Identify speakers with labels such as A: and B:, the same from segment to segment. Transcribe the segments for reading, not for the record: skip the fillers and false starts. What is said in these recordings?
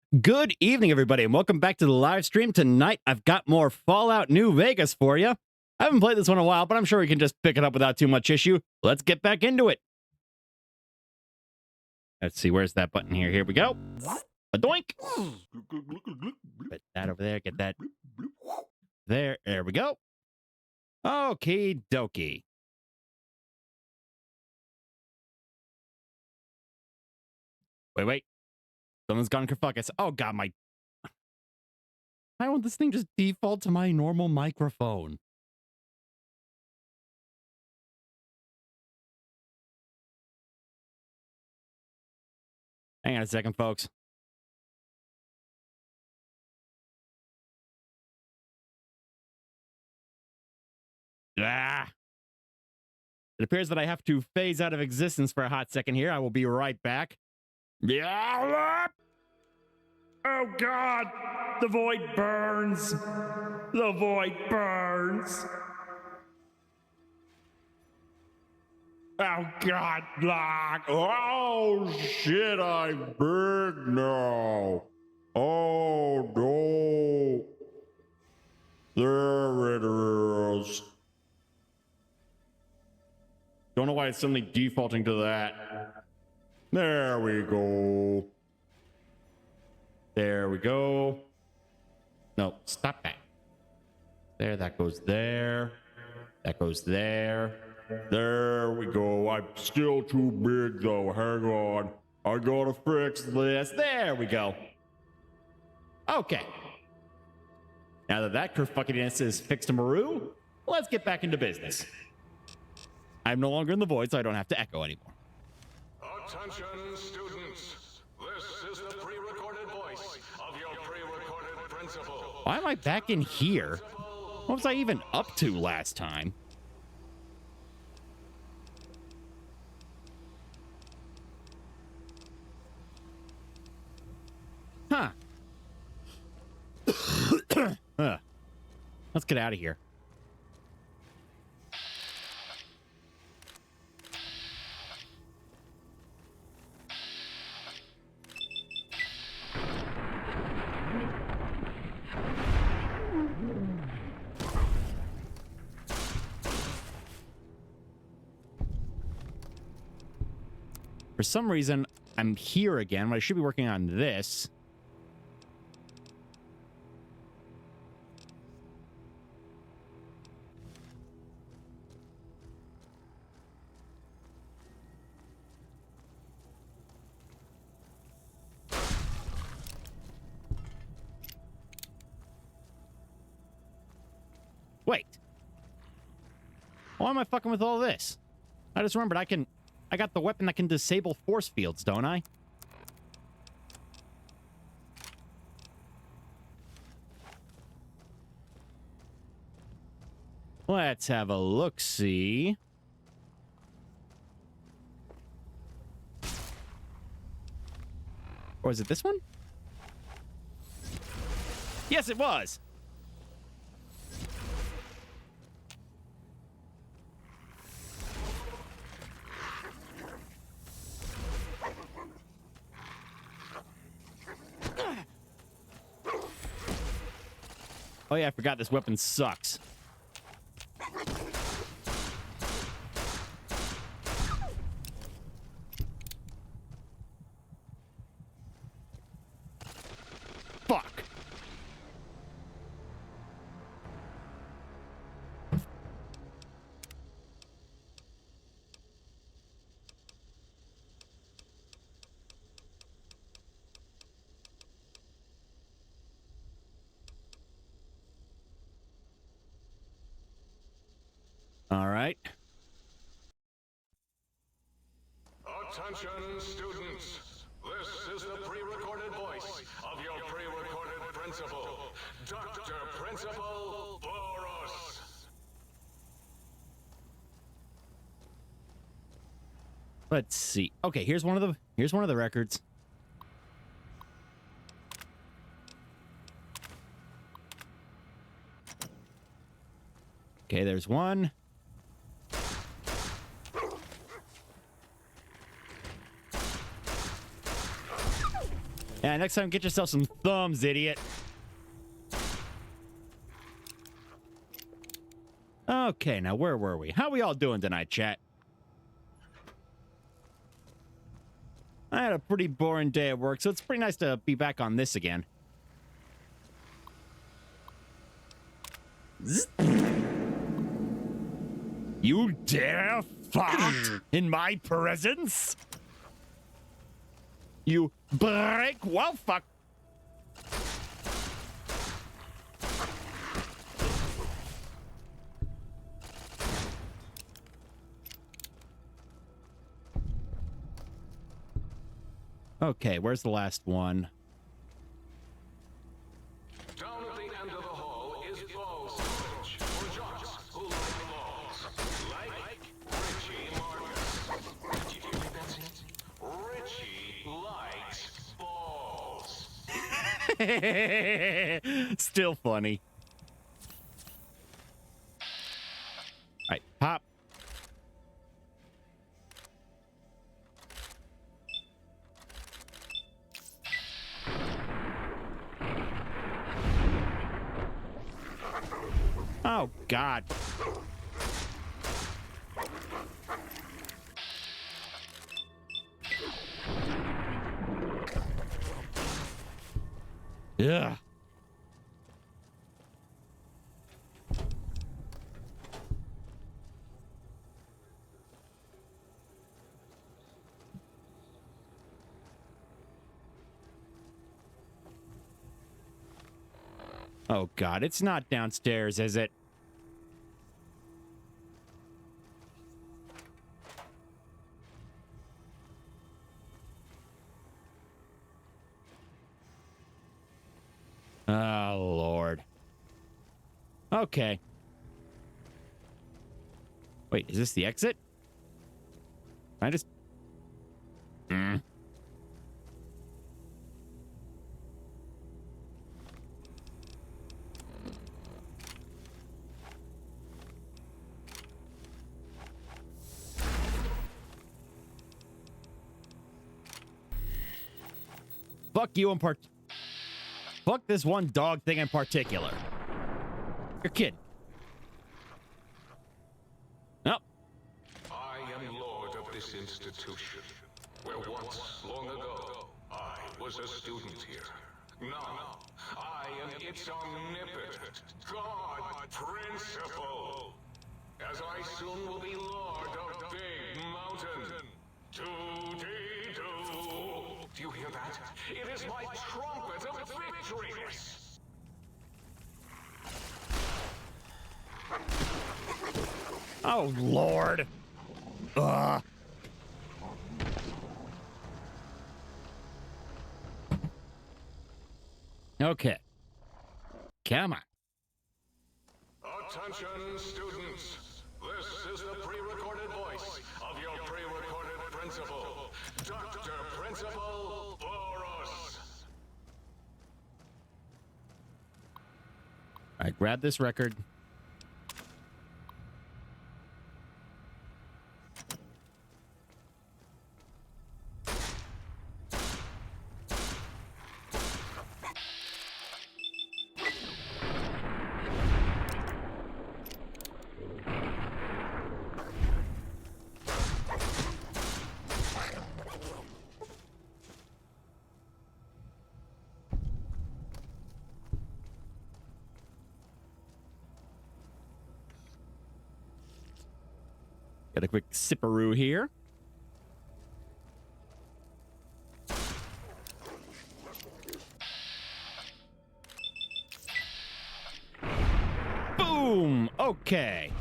A: Good evening, everybody, and welcome back to the live stream. Tonight, I've got more Fallout New Vegas for you. I haven't played this one in a while, but I'm sure we can just pick it up without too much issue. Let's get back into it. Let's see, where's that button here? Here we go. A doink. Put that over there, get that there. There we go. Okie dokie. Wait. Someone's gone kerfuckus. Oh, God, why won't this thing just default to my normal microphone? Hang on a second, folks. It appears that I have to phase out of existence for a hot second here. I will be right back. Yeah. Oh, God. The void burns. The void burns. Oh, God. Oh, shit. I'm big now. Oh, no. There it is. Don't know why it's suddenly defaulting to that. There we go. There we go. No, stop that. There, that goes there. That goes there. There we go. I'm still too big, though. Hang on. I gotta fix this. There we go. Okay. Now that kerfuckiness is fixed to Maru, let's get back into business. I'm no longer in the void, so I don't have to echo anymore.
B: Attention, students. This is the pre-recorded voice of your pre-recorded principal.
A: Why am I back in here? What was I even up to last time? Huh. Let's get out of here. For some reason, I'm here again, but I should be working on this. Wait. Why am I fucking with all this? I just remembered I got the weapon that can disable force fields, don't I? Let's have a look-see. Or is it this one? Yes, it was. Oh yeah, I forgot this weapon sucks. Fuck. All right.
B: Attention, students. This is the pre-recorded voice of your pre-recorded principal, Dr. Principal Boros.
A: Let's see. Okay, here's one of the records. Okay, there's one. Yeah, next time get yourself some thumbs, idiot. Okay, now where were we? How we all doing tonight, chat? I had a pretty boring day at work, so it's pretty nice to be back on this again. You dare fart in my presence? You break, well, fuck. Okay, where's the last one?
B: Down at the end of the hall is ball storage for jocks who like balls. Like Richie Marcus. Did you hear me, Betsy? Richie likes balls.
A: Still funny. All right, pop. Oh, God. Yeah. Oh, God, it's not downstairs, is it? Oh, Lord. Okay. Wait, is this the exit? I just... Fuck you in part... Fuck this one dog thing in particular. You're kidding. Nope.
B: I am lord of this institution, where once, long ago, I was a student here. Now, I am its omnipotent God Principal. As I soon will be lord of Big Mountain. Do-dee-doo. Do you hear that? It is my trumpet of victories!
A: Oh, Lord. Ugh. Okay. Come on.
B: Attention, students. This is the pre-recorded voice of your pre-recorded principal, Dr. Principal Boros.
A: All right, grab this record. Got a quick sipperoo here. Boom! Okay.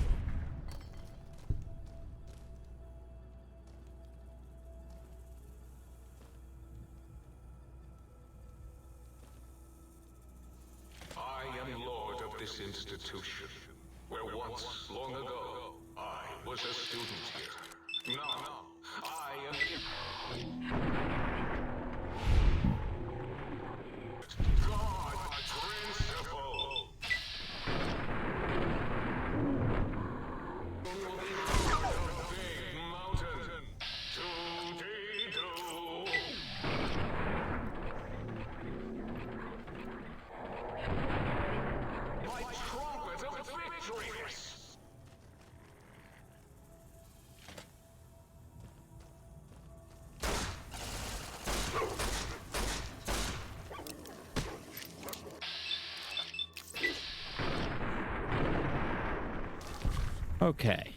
B: I am lord of this institution, where once, long ago, I was a student here. Now, I am God Principal. Will be lord of Big Mountain. Do-dee-doo.
A: Okay.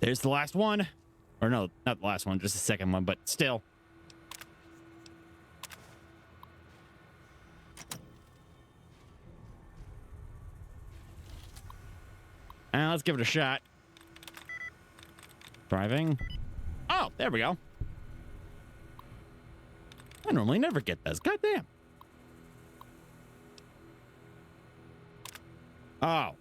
A: There's the last one. Or no, not the last one, just the second one, but still. Let's give it a shot. Driving. Oh, there we go. I normally never get those. Goddamn. Oh.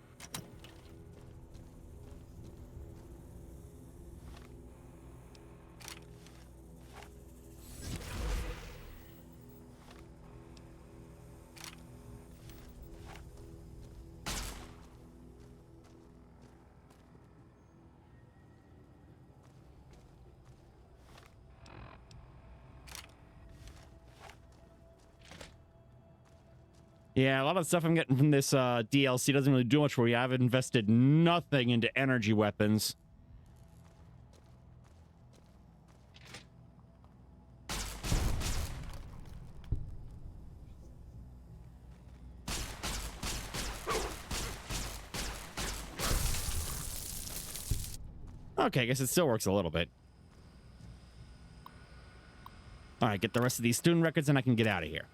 A: Yeah, a lot of stuff I'm getting from this DLC doesn't really do much for you. I've invested nothing into energy weapons. Okay, I guess it still works a little bit. All right, get the rest of these student records and I can get out of here.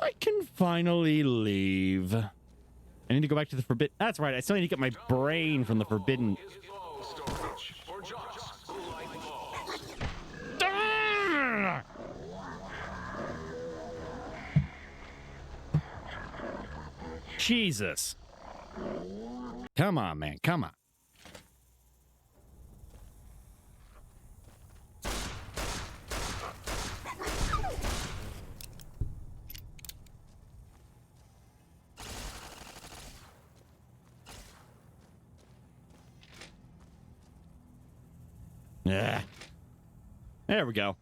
A: I can finally leave. I need to go back to the forbidden. That's right. I still need to get my brain from the forbidden. Ah! Jesus. Come on, man. Come on. Yeah. There we go.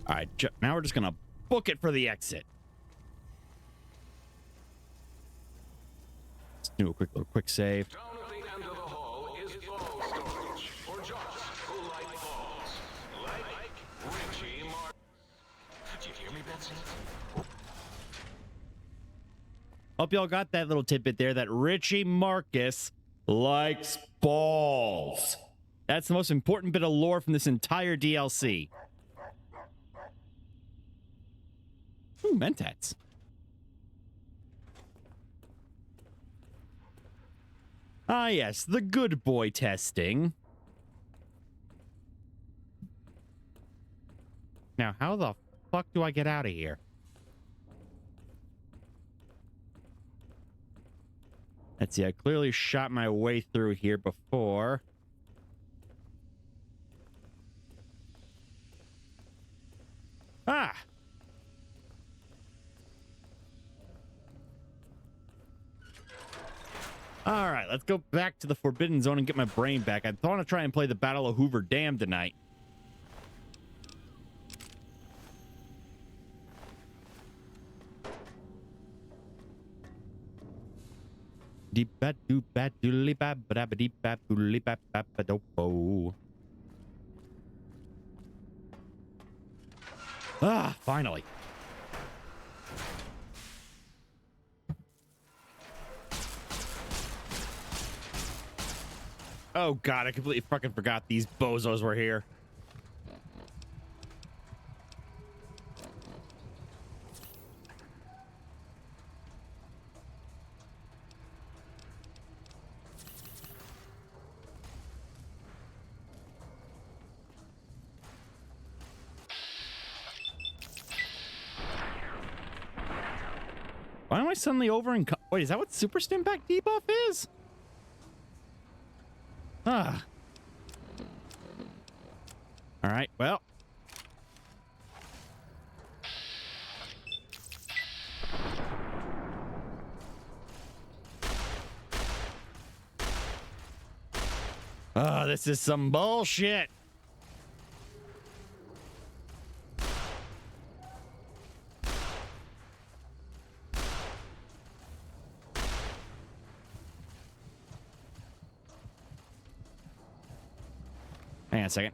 A: All right, now we're just gonna book it for the exit. Let's do a quick save.
B: Down at the end of the hall is ball storage for jocks who like balls. Like Richie Martin. Did you hear me, Betsy?
A: Hope y'all got that little tidbit there that Richie Marcus likes balls. That's the most important bit of lore from this entire DLC. Ooh, Mentats. Ah, yes, the good boy testing. Now, how the fuck do I get out of here? Let's see, I clearly shot my way through here before. Ah! All right, let's go back to the Forbidden Zone and get my brain back. I want to try and play the Battle of Hoover Dam tonight. Deep bat doop bat doodly bap ba da ba deep bap doodly bap bap ba dopo. Ah, finally. Oh god, I completely fucking forgot these bozos were here. Why am I suddenly over in... Wait, is that what Super Stimpak debuff is? Ah. Alright, well. Oh, this is some bullshit. Hang on a second.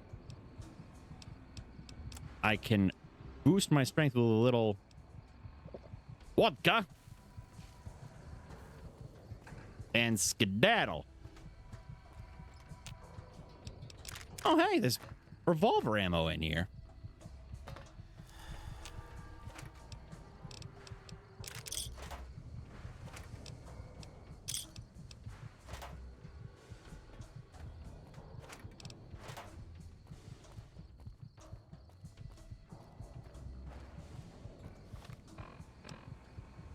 A: I can boost my strength with a little vodka and skedaddle. Oh, hey, there's revolver ammo in here.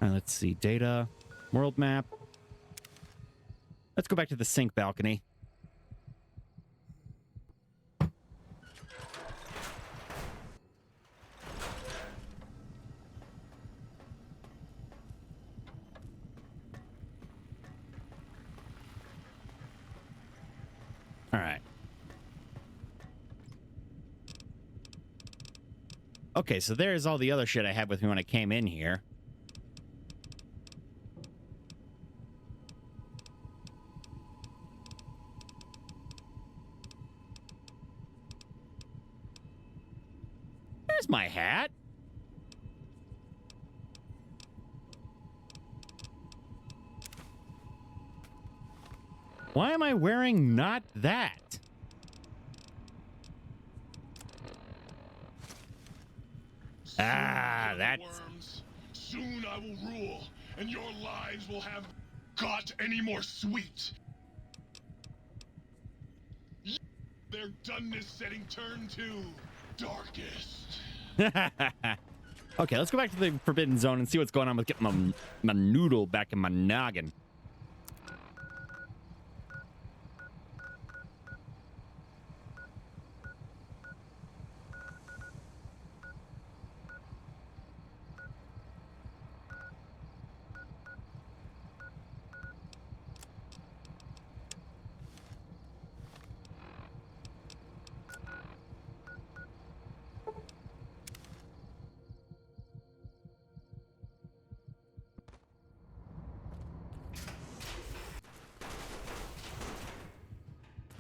A: All right, let's see. Data, world map. Let's go back to the sink balcony. All right. Okay, so there's all the other shit I had with me when I came in here. There's my hat. Why am I wearing not that? Ah, that's...
C: Worms. Soon I will rule, and your lives will have got any more sweet. Their doneness setting turn to darkest.
A: Okay, let's go back to the Forbidden Zone and see what's going on with getting my noodle back in my noggin.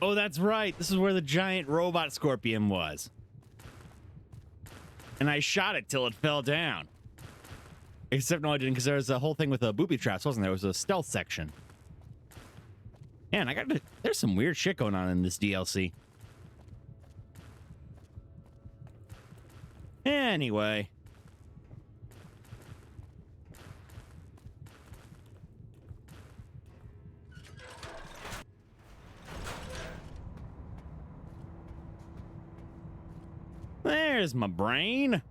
A: Oh, that's right. This is where the giant robot scorpion was. And I shot it till it fell down. Except no, I didn't, because there was a whole thing with the booby traps, wasn't there? It was a stealth section. Man, there's some weird shit going on in this DLC. Anyway. There's my brain.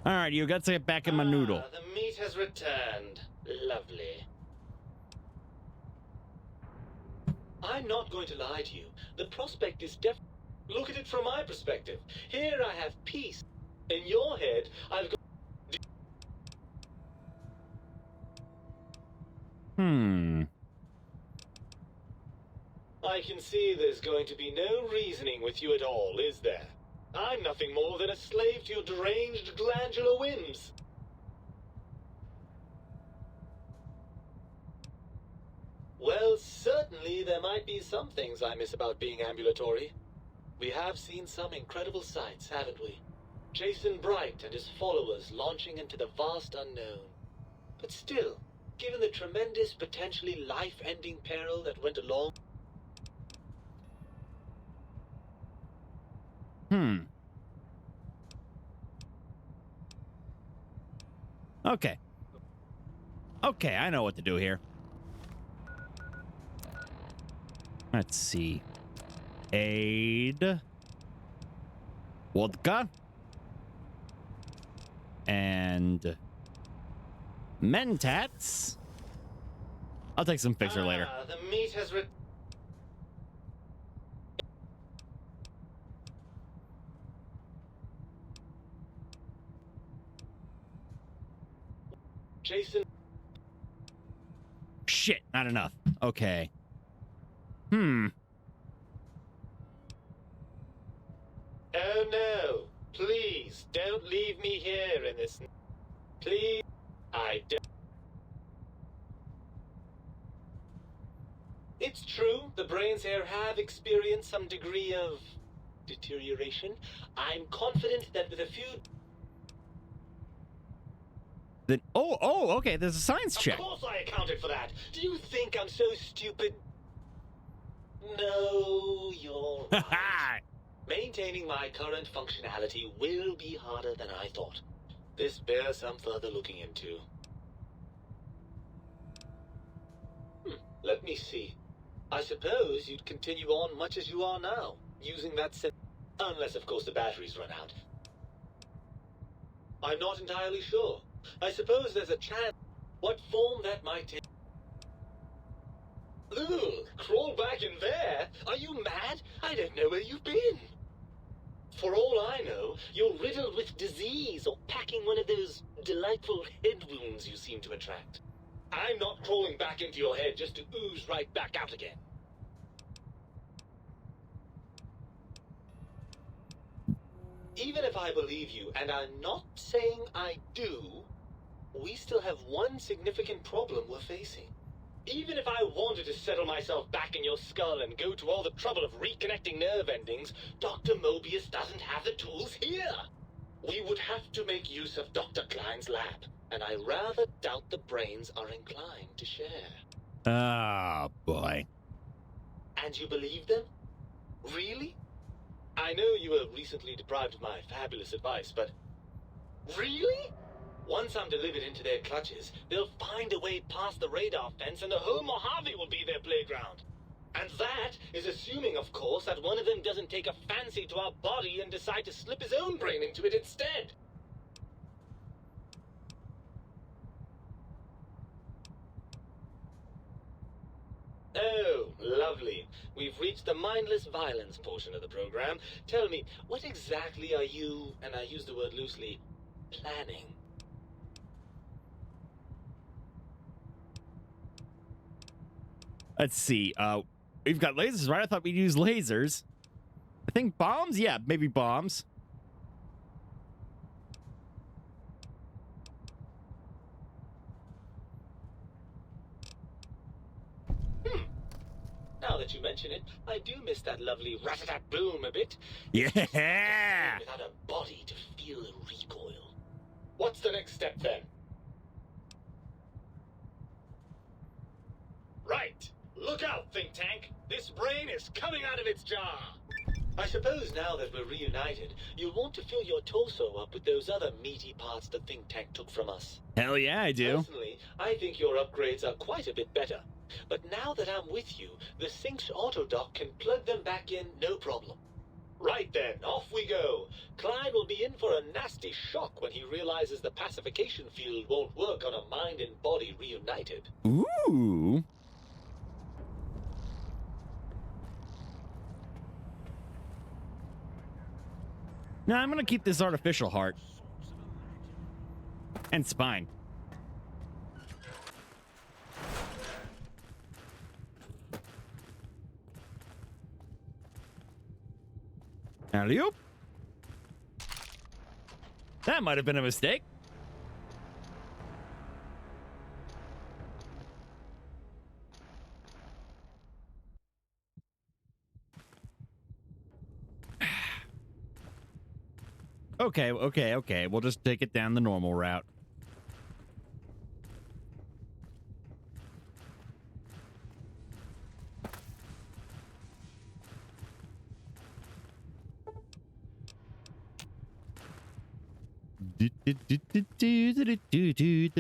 A: All right, you got to get back in my noodle.
D: The meat has returned. Lovely. I'm not going to lie to you. The prospect is Look at it from my perspective. Here I have peace. In your head, I've got... I can see there's going to be no reasoning with you at all, is there? I'm nothing more than a slave to your deranged glandular whims. Well, certainly there might be some things I miss about being ambulatory. We have seen some incredible sights, haven't we? Jason Bright and his followers launching into the vast unknown. But still, given the tremendous, potentially life-ending peril that went along...
E: Okay. Okay, I know what to do here. Let's see. Aid. Vodka. And... Mentats. I'll take some fixer later.
D: The meat has Jason...
E: Shit, not enough. Okay.
D: Oh no! Please, don't leave me here in this... Please, I don't... It's true, the brains here have experienced some degree of... deterioration. I'm confident that with a few...
E: Then, oh, okay, there's a science check.
D: Of course I accounted for that! Do you think I'm so stupid? No, you're right. Maintaining my current functionality will be harder than I thought. This bears some further looking into. Let me see. I suppose you'd continue on much as you are now, using that unless, of course, the batteries run out. I'm not entirely sure. I suppose there's a chance what form that might take. Ugh, crawl back in there? Are you mad? I don't know where you've been. For all I know, you're riddled with disease or packing one of those delightful head wounds you seem to attract. I'm not crawling back into your head just to ooze right back out again. Even if I believe you, and I'm not saying I do, we still have one significant problem we're facing. Even if I wanted to settle myself back in your skull and go to all the trouble of reconnecting nerve endings, Dr. Mobius doesn't have the tools here. We would have to make use of Dr. Klein's lab, and I rather doubt the brains are inclined to share.
E: Oh, boy.
D: And you believe them? Really? I know you were recently deprived of my fabulous advice, but... Really? Once I'm delivered into their clutches, they'll find a way past the radar fence and the whole Mojave will be their playground. And that is assuming, of course, that one of them doesn't take a fancy to our body and decide to slip his own brain into it instead. Oh, lovely. We've reached the mindless violence portion of the program. Tell me, what exactly are you, and I use the word loosely, planning?
E: Let's see. We've got lasers, right? I thought we'd use lasers. I think bombs? Yeah, maybe bombs.
D: Now that you mention it, I do miss that lovely rat-a-tat-boom a bit.
E: Yeah!
D: Without a body to feel the recoil. What's the next step then? Right. Look out, Think Tank. This brain is coming out of its jar. I suppose now that we're reunited, you'll want to fill your torso up with those other meaty parts the Think Tank took from us.
E: Hell yeah, I do.
D: Personally, I think your upgrades are quite a bit better. But now that I'm with you, the Sync's autodock can plug them back in no problem. Right then, off we go. Klein will be in for a nasty shock when he realizes the pacification field won't work on a mind and body reunited.
E: Ooh. Now I'm gonna keep this artificial heart. And spine. Alley-oop. That might have been a mistake. Okay. We'll just take it down the normal route.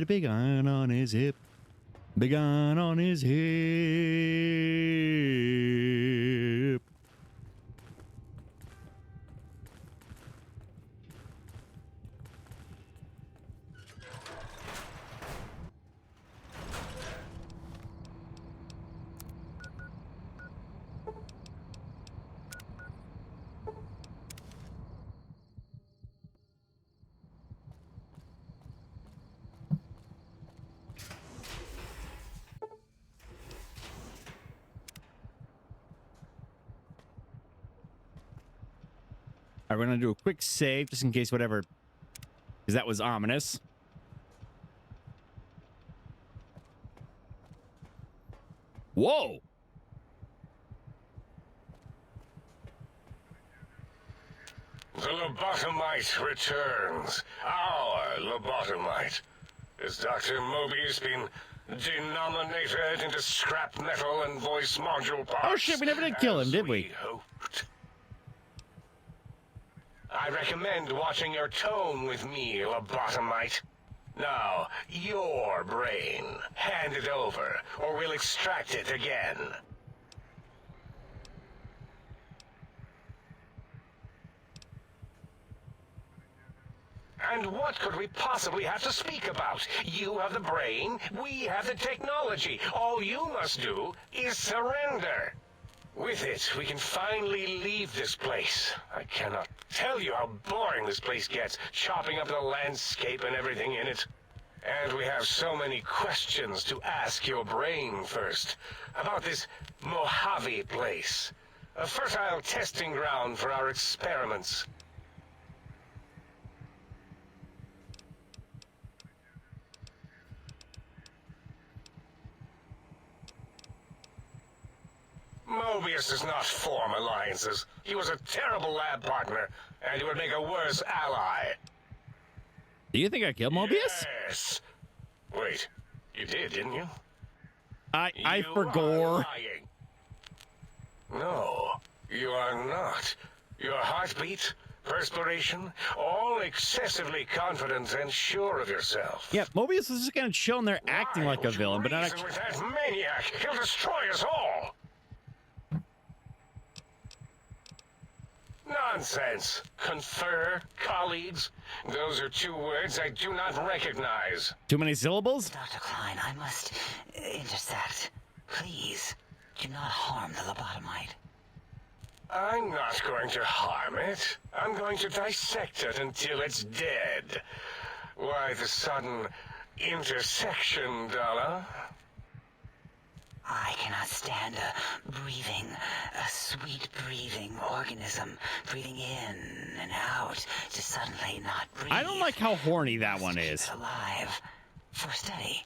E: Big iron on his hip. Big iron on his hip. All right, we're going to do a quick save just in case whatever, because that was ominous. Whoa!
B: The lobotomite returns. Our lobotomite. Has Dr. Mobius been denominated into scrap metal and voice module parts?
E: Oh shit, we never did kill him,
B: as
E: did we?
B: Hoped? I recommend watching your tone with me, lobotomite. Now, your brain. Hand it over, or we'll extract it again. And what could we possibly have to speak about? You have the brain, we have the technology. All you must do is surrender. With it, we can finally leave this place. I cannot tell you how boring this place gets, chopping up the landscape and everything in it. And we have so many questions to ask your brain first. About this Mojave place. A fertile testing ground for our experiments. Mobius does not form alliances. He was a terrible lab partner, and he would make a worse ally.
E: Do you think I killed Mobius?
B: Yes. Wait, you did, didn't you?
E: I
B: You
E: forgot.
B: are lying. No, you are not. Your heartbeat, perspiration, all excessively confident and sure of yourself.
E: Yeah, Mobius was just kind of chilling there acting
B: Why
E: like a
B: would you
E: villain, but not
B: reason
E: actually.
B: with that maniac. He'll destroy us all. Nonsense. Confer, colleagues. Those are two words I do not recognize.
E: Too many syllables?
F: Dr. Klein, I must intercept. Please, do not harm the lobotomite.
B: I'm not going to harm it. I'm going to dissect it until it's dead. Why the sudden intersection, Dala?
F: I cannot stand a sweet breathing organism breathing in and out to suddenly not breathe.
E: I don't like how horny that one
F: Keep
E: is.
F: it alive. For study.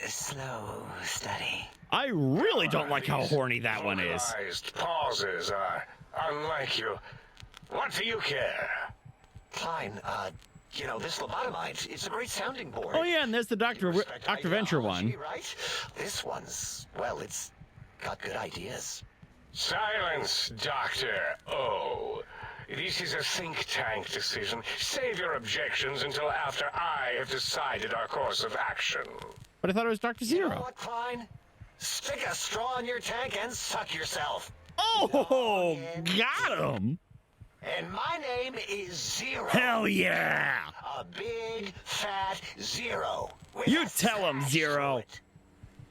F: Slow study.
E: I really don't like how horny that one is.
B: Localized pauses are unlike you. What do you care?
G: Klein, you know, this lobotomite, it's a great sounding board.
E: Oh yeah, and there's the Dr. Venture one.
G: Ideology, right? This one's, well, it's got good ideas.
B: Silence, Dr. O. This is a think tank decision. Save your objections until after I have decided our course of action.
E: But I thought it was Dr.
G: You know
E: Zero.
G: what, Klein? Stick a straw in your tank and suck yourself.
E: Oh, got him.
G: And my name is Zero.
E: Hell yeah.
G: A big, fat zero. with
E: You
G: a
E: tell him,
G: slash
E: Zero.
G: through it.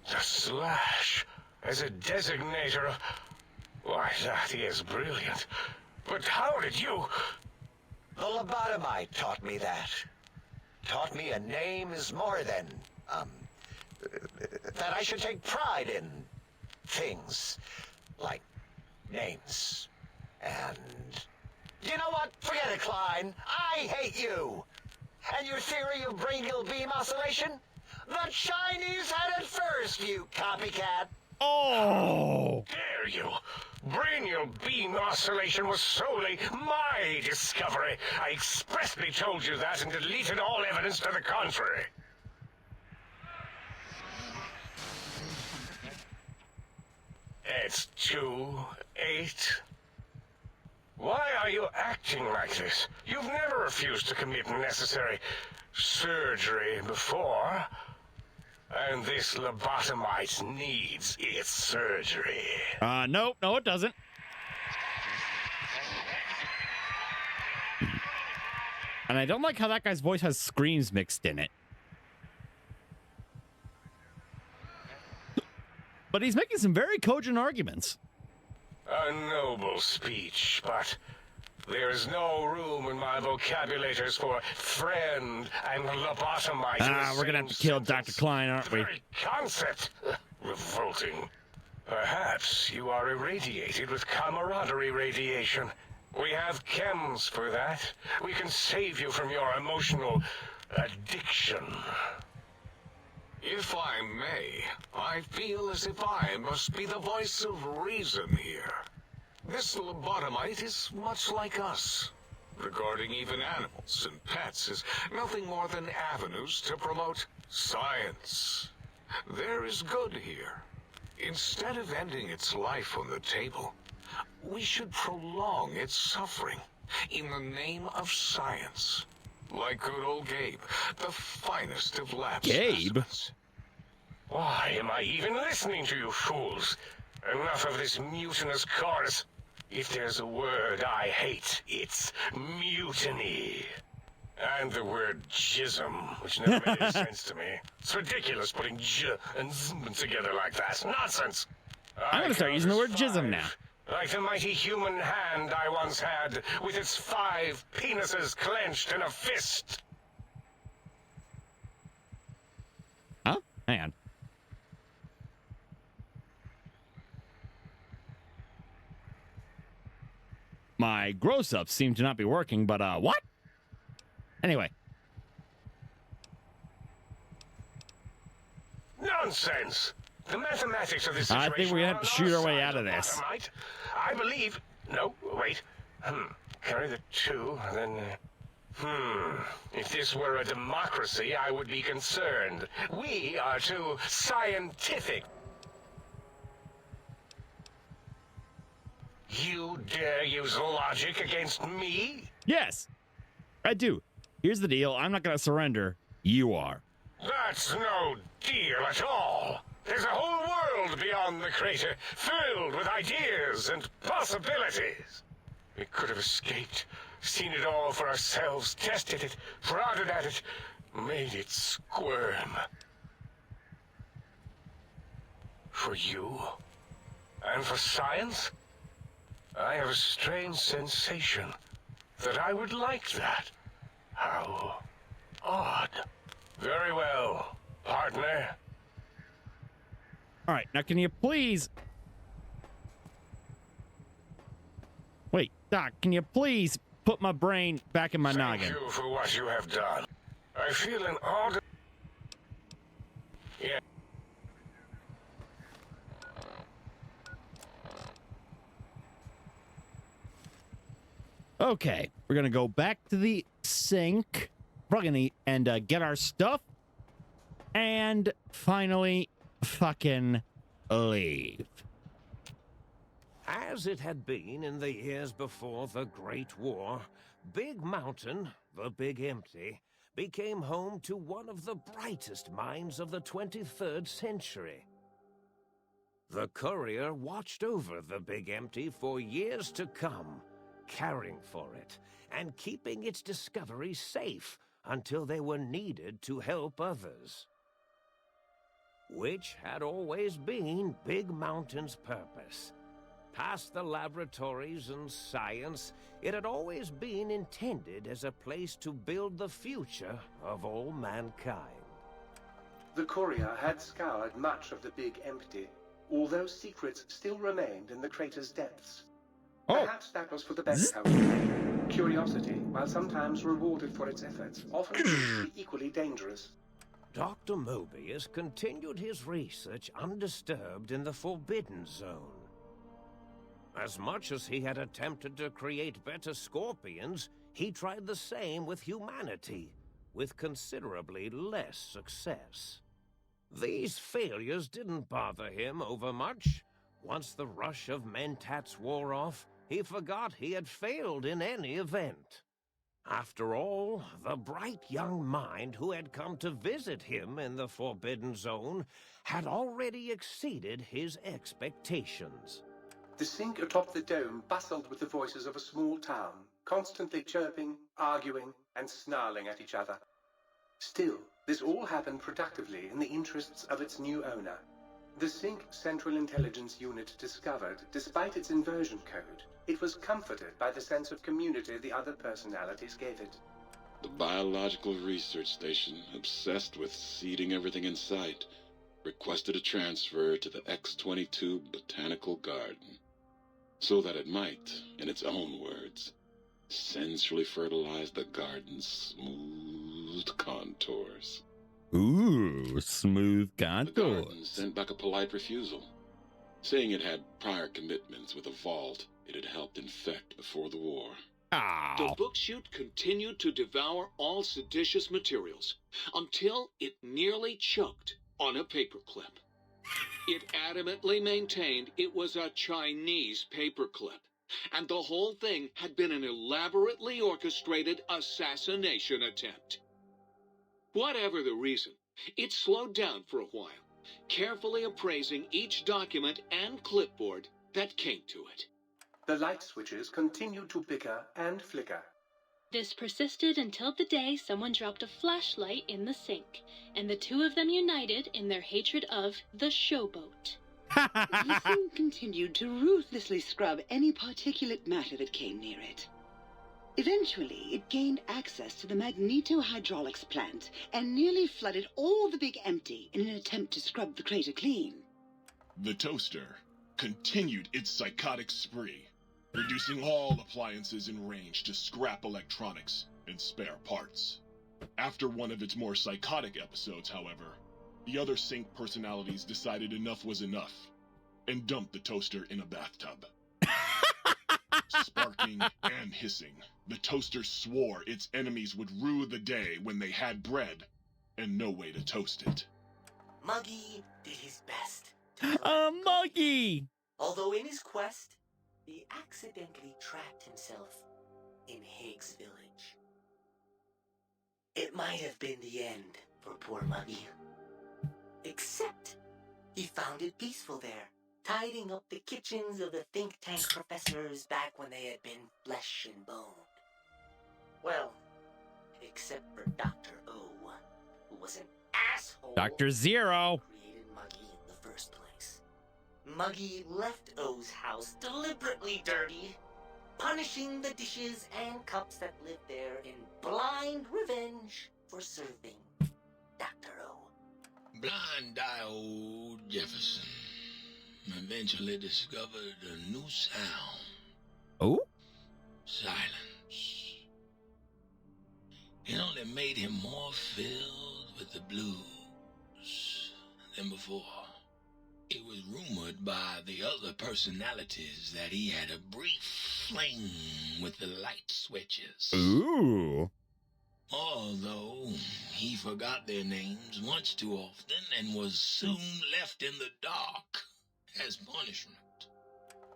B: The slash as a designator of... Why, that is brilliant. But how did you...
G: The lobotomite taught me that. Taught me a name is more than, that I should take pride in things like names. And you know what? Forget it, Klein. I hate you. And your theory of brain-gill beam oscillation? The Chinese had it first, you copycat.
E: Oh.
B: Dare you? Brainial beam oscillation was solely my discovery. I expressly told you that and deleted all evidence to the contrary. It's 2-8. Why are you acting like this? You've never refused to commit necessary surgery before. And this lobotomite needs its surgery.
E: No, it doesn't. And I don't like how that guy's voice has screams mixed in it. But he's making some very cogent arguments.
B: A noble speech, but there is no room in my vocabulators for friend and lobotomite.
E: We're gonna have to kill Dr. Klein, aren't we?
B: The very concept. Revolting. Perhaps you are irradiated with camaraderie radiation. We have chems for that. We can save you from your emotional addiction. If I may, I feel as if I must be the voice of reason here. This lobotomite is much like us. Regarding even animals and pets is nothing more than avenues to promote science. There is good here. Instead of ending its life on the table, we should prolong its suffering in the name of science. Like good old Gabe, the finest of lab specimens. Why am I even listening to you fools? Enough of this mutinous chorus. If there's a word I hate, it's mutiny. And the word jism, which never made any sense to me. It's ridiculous putting j and zm together like that. Nonsense.
E: I'm gonna start using the word jism now.
B: Like the mighty human hand I once had, with its 5 penises clenched in a fist.
E: Huh? Hang on. My gross-ups seem to not be working, but, what? Anyway.
B: Nonsense! The mathematics of this situation...
E: I think we're gonna have to shoot our way out of this.
B: I believe... No, wait. Carry the 2, then... If this were a democracy, I would be concerned. We are too scientific. You dare use logic against me?
E: Yes, I do. Here's the deal. I'm not going to surrender. You are.
B: That's no deal at all. There's a whole world beyond the crater, filled with ideas and possibilities. We could have escaped, seen it all for ourselves, tested it, prodded at it, made it squirm. For you? And for science? I have a strange sensation that I would like that. How odd. Very well, partner.
E: All right, now can you please... Wait, Doc, can you please put my brain back in my noggin?
B: Thank you for what you have done. I feel an odd... Yeah.
E: Okay, we're gonna go back to the sink. Probably gonna and get our stuff, and finally, fucking leave.
H: As it had been in the years before the Great War, Big Mountain, the Big Empty, became home to one of the brightest minds of the 23rd century. The Courier watched over the Big Empty for years to come, caring for it and keeping its discoveries safe until they were needed to help others. Which had always been Big Mountain's purpose. Past the laboratories and science, it had always been intended as a place to build the future of all mankind.
I: The Courier had scoured much of the Big Empty, although secrets still remained in the crater's depths. Perhaps that was for the best, however. Curiosity, while sometimes rewarded for its efforts, often can be equally dangerous.
H: Dr. Mobius continued his research undisturbed in the Forbidden Zone. As much as he had attempted to create better scorpions, he tried the same with humanity, with considerably less success. These failures didn't bother him overmuch. Once the rush of mentats wore off, he forgot he had failed in any event. After all, the bright young mind who had come to visit him in the Forbidden Zone had already exceeded his expectations.
I: The sink atop the dome bustled with the voices of a small town, constantly chirping, arguing, and snarling at each other. Still, this all happened productively in the interests of its new owner. The Sync Central Intelligence Unit discovered, despite its inversion code, it was comforted by the sense of community the other personalities gave it.
J: The Biological Research Station, obsessed with seeding everything in sight, requested a transfer to the X-22 Botanical Garden, so that it might, in its own words, sensually fertilize the garden's smooth contours.
E: Ooh, smooth
J: The
E: contours.
J: garden sent back a polite refusal, saying it had prior commitments with a vault it had helped infect before the war.
K: The book chute continued to devour all seditious materials until it nearly choked on a paperclip. It adamantly maintained it was a Chinese paperclip, and the whole thing had been an elaborately orchestrated assassination attempt. Whatever the reason, it slowed down for a while, carefully appraising each document and clipboard that came to it.
I: The light switches continued to bicker and flicker.
L: This persisted until the day someone dropped a flashlight in the sink, and the two of them united in their hatred of the showboat.
M: The sink continued to ruthlessly scrub any particulate matter that came near it. Eventually, it gained access to the magneto-hydraulics plant and nearly flooded all the Big Empty in an attempt to scrub the crater clean.
C: The toaster continued its psychotic spree, reducing all appliances in range to scrap electronics and spare parts. After one of its more psychotic episodes, however, the other Sync personalities decided enough was enough and dumped the toaster in a bathtub. Sparking and hissing, the toaster swore its enemies would rue the day when they had bread and no way to toast it.
N: Muggy did his best.
E: Muggy!
N: Although in his quest, he accidentally trapped himself in Higgs Village. It might have been the end for poor Muggy. Except he found it peaceful there, tidying up the kitchens of the think tank professors back when they had been flesh and bone. Well, except for Dr. O, who was an asshole.
E: Dr. Zero.
N: Created Muggy in the first place. Muggy left O's house deliberately dirty, punishing the dishes and cups that lived there in blind revenge for serving Dr. O.
O: Blind-eye old Jefferson eventually discovered a new sound.
E: Oh?
O: Silence. It only made him more filled with the blues than before. It was rumored by the other personalities that he had a brief fling with the light switches.
E: Ooh.
O: Although he forgot their names much too often and was soon left in the dark as punishment.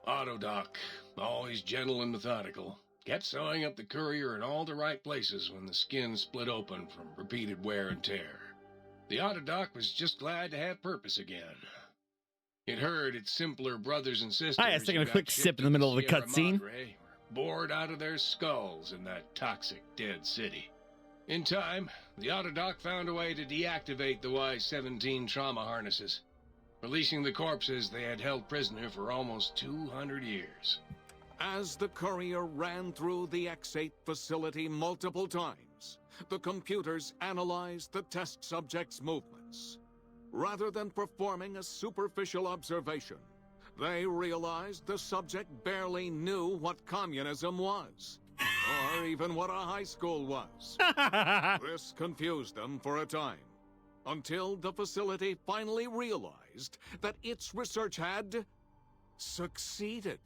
P: Autodoc, always gentle and methodical, kept sewing up the courier in all the right places when the skin split open from repeated wear and tear. The Autodoc was just glad to have purpose again. It heard its simpler brothers and sisters.
E: I was taking a quick sip in the middle of the cutscene.
P: Bored out of their skulls in that toxic dead city. In time, the Autodoc found a way to deactivate the Y-17 trauma harnesses, releasing the corpses they had held prisoner for almost 200 years.
B: As the courier ran through the X8 facility multiple times, the computers analyzed the test subject's movements. Rather than performing a superficial observation, they realized the subject barely knew what communism was, or even what a high school was. This confused them for a time, until the facility finally realized that its research had succeeded.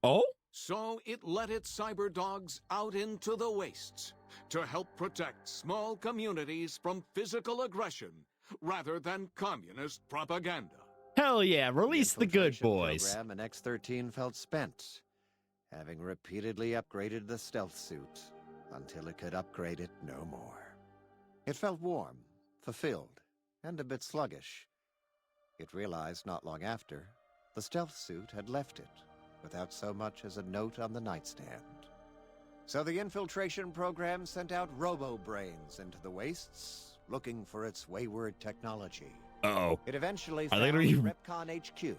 E: Oh?
K: So it let its cyber dogs out into the wastes to help protect small communities from physical aggression rather than communist propaganda.
E: Hell yeah, release the good
Q: infiltration
E: boys.
Q: program in X-13 felt spent, having repeatedly upgraded the stealth suit until it could upgrade it no more. It felt warm, fulfilled, and a bit sluggish. It realized not long after, the stealth suit had left it, without so much as a note on the nightstand. So the infiltration program sent out robo-brains into the wastes, looking for its wayward technology.
E: Uh-oh.
Q: It eventually
E: Are they
Q: found
E: gonna be-
Q: Repcon HQ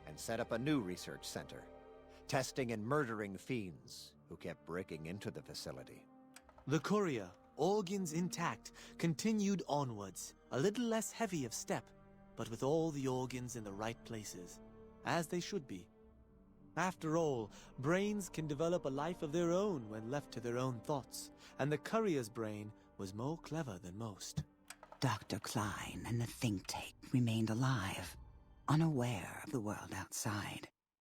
Q: and set up a new research center, testing and murdering fiends who kept breaking into the facility.
R: The courier, organs intact, continued onwards, a little less heavy of step, but with all the organs in the right places, as they should be. After all, brains can develop a life of their own when left to their own thoughts, and the courier's brain was more clever than most.
F: Dr. Klein and the think tank remained alive, unaware of the world outside.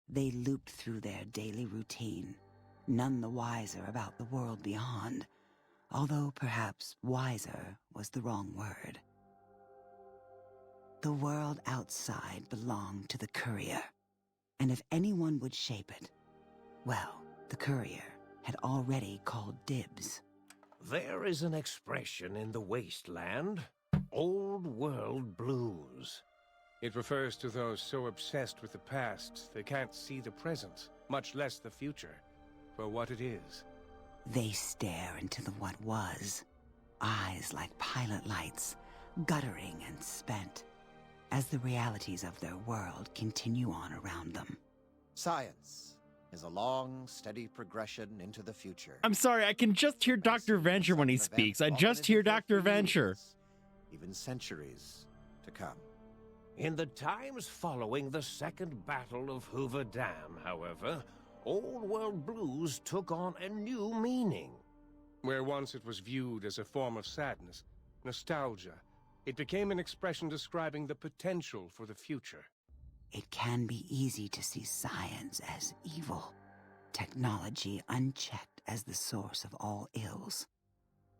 F: They looped through their daily routine, none the wiser about the world beyond, although perhaps wiser was the wrong word. The world outside belonged to the courier, and if anyone would shape it, well, the courier had already called dibs.
H: There is an expression in the wasteland, old world blues.
P: It refers to those so obsessed with the past they can't see the present, much less the future, for what it is.
F: They stare into the what was, eyes like pilot lights, guttering and spent, as the realities of their world continue on around them.
Q: Science is a long, steady progression into the future.
E: I'm sorry, I can just hear Dr. Venture when he speaks. I just hear Dr. Venture.
Q: Even centuries to come.
H: In the times following the Second Battle of Hoover Dam, however, old world blues took on a new meaning.
P: Where once it was viewed as a form of sadness, nostalgia, it became an expression describing the potential for the future.
F: It can be easy to see science as evil, technology unchecked as the source of all ills,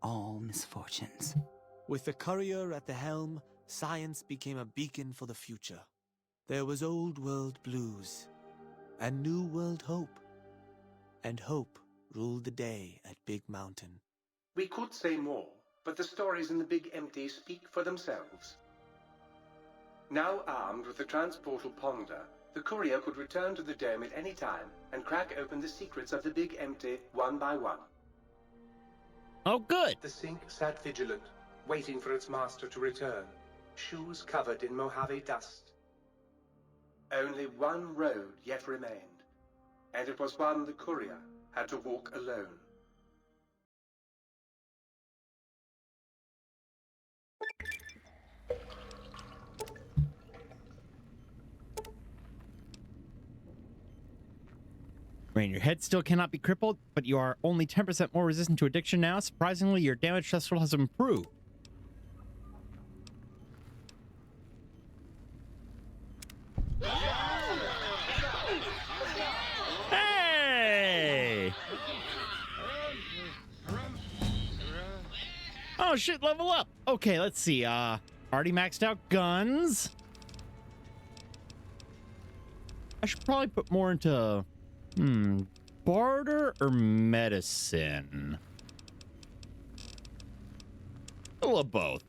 F: all misfortunes.
R: With the courier at the helm, science became a beacon for the future. There was old world blues, and new world hope. And hope ruled the day at Big Mountain.
I: We could say more, but the stories in the Big Empty speak for themselves. Now armed with the transportal Ponder, the courier could return to the dome at any time and crack open the secrets of the Big Empty one by one.
E: Oh, good.
I: The sink sat vigilant, waiting for its master to return, shoes covered in Mojave dust. Only one road yet remained, and it was one the courier had to walk alone.
E: Rain, your head still cannot be crippled, but you are only 10% more resistant to addiction now. Surprisingly, your damage threshold has improved. Hey! Oh shit, level up. Okay, let's see. Already maxed out guns. I should probably put more into barter or medicine? A little of both.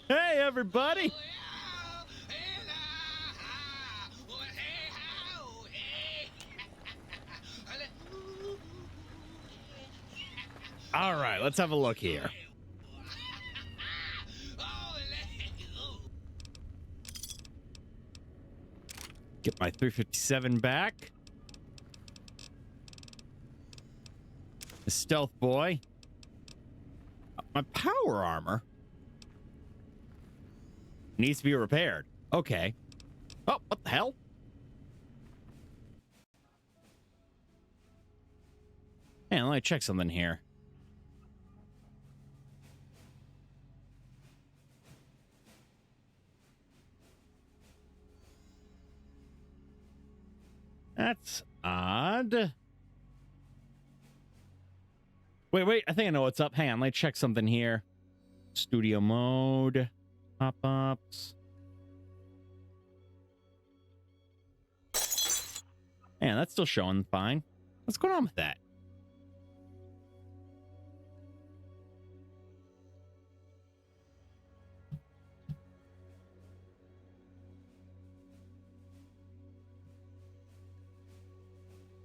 E: Hey, everybody! All right, let's have a look here. Get my 357 back. The stealth boy. My power armor needs to be repaired. Okay. Oh, what the hell? Hey, let me check something here. That's odd. Wait, I think I know what's up. Hang on, let me check something here. Studio mode, pop-ups. Man, that's still showing fine. What's going on with that?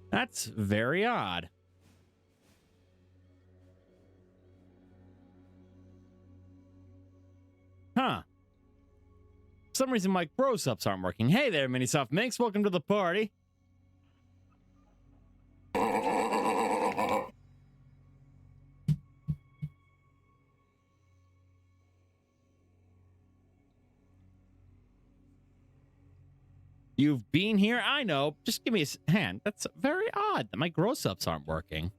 E: That's very odd. Huh. For some reason, my gross-ups aren't working. Hey there, Minisoft Minx. Welcome to the party. You've been here? I know. Just give me a hand. That's very odd that my gross-ups aren't working.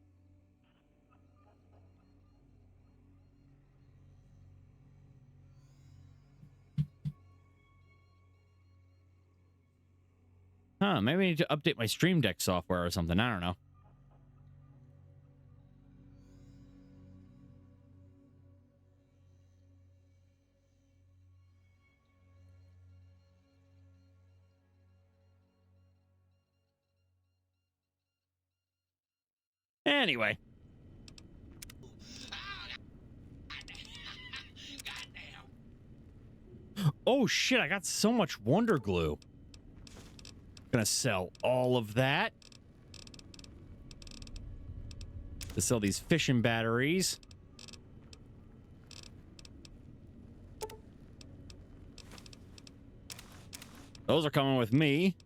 E: Huh, maybe I need to update my Stream Deck software or something. I don't know. Anyway. Oh shit, I got so much Wonder Glue. Gonna sell all of that. To sell these fishing batteries. Those are coming with me.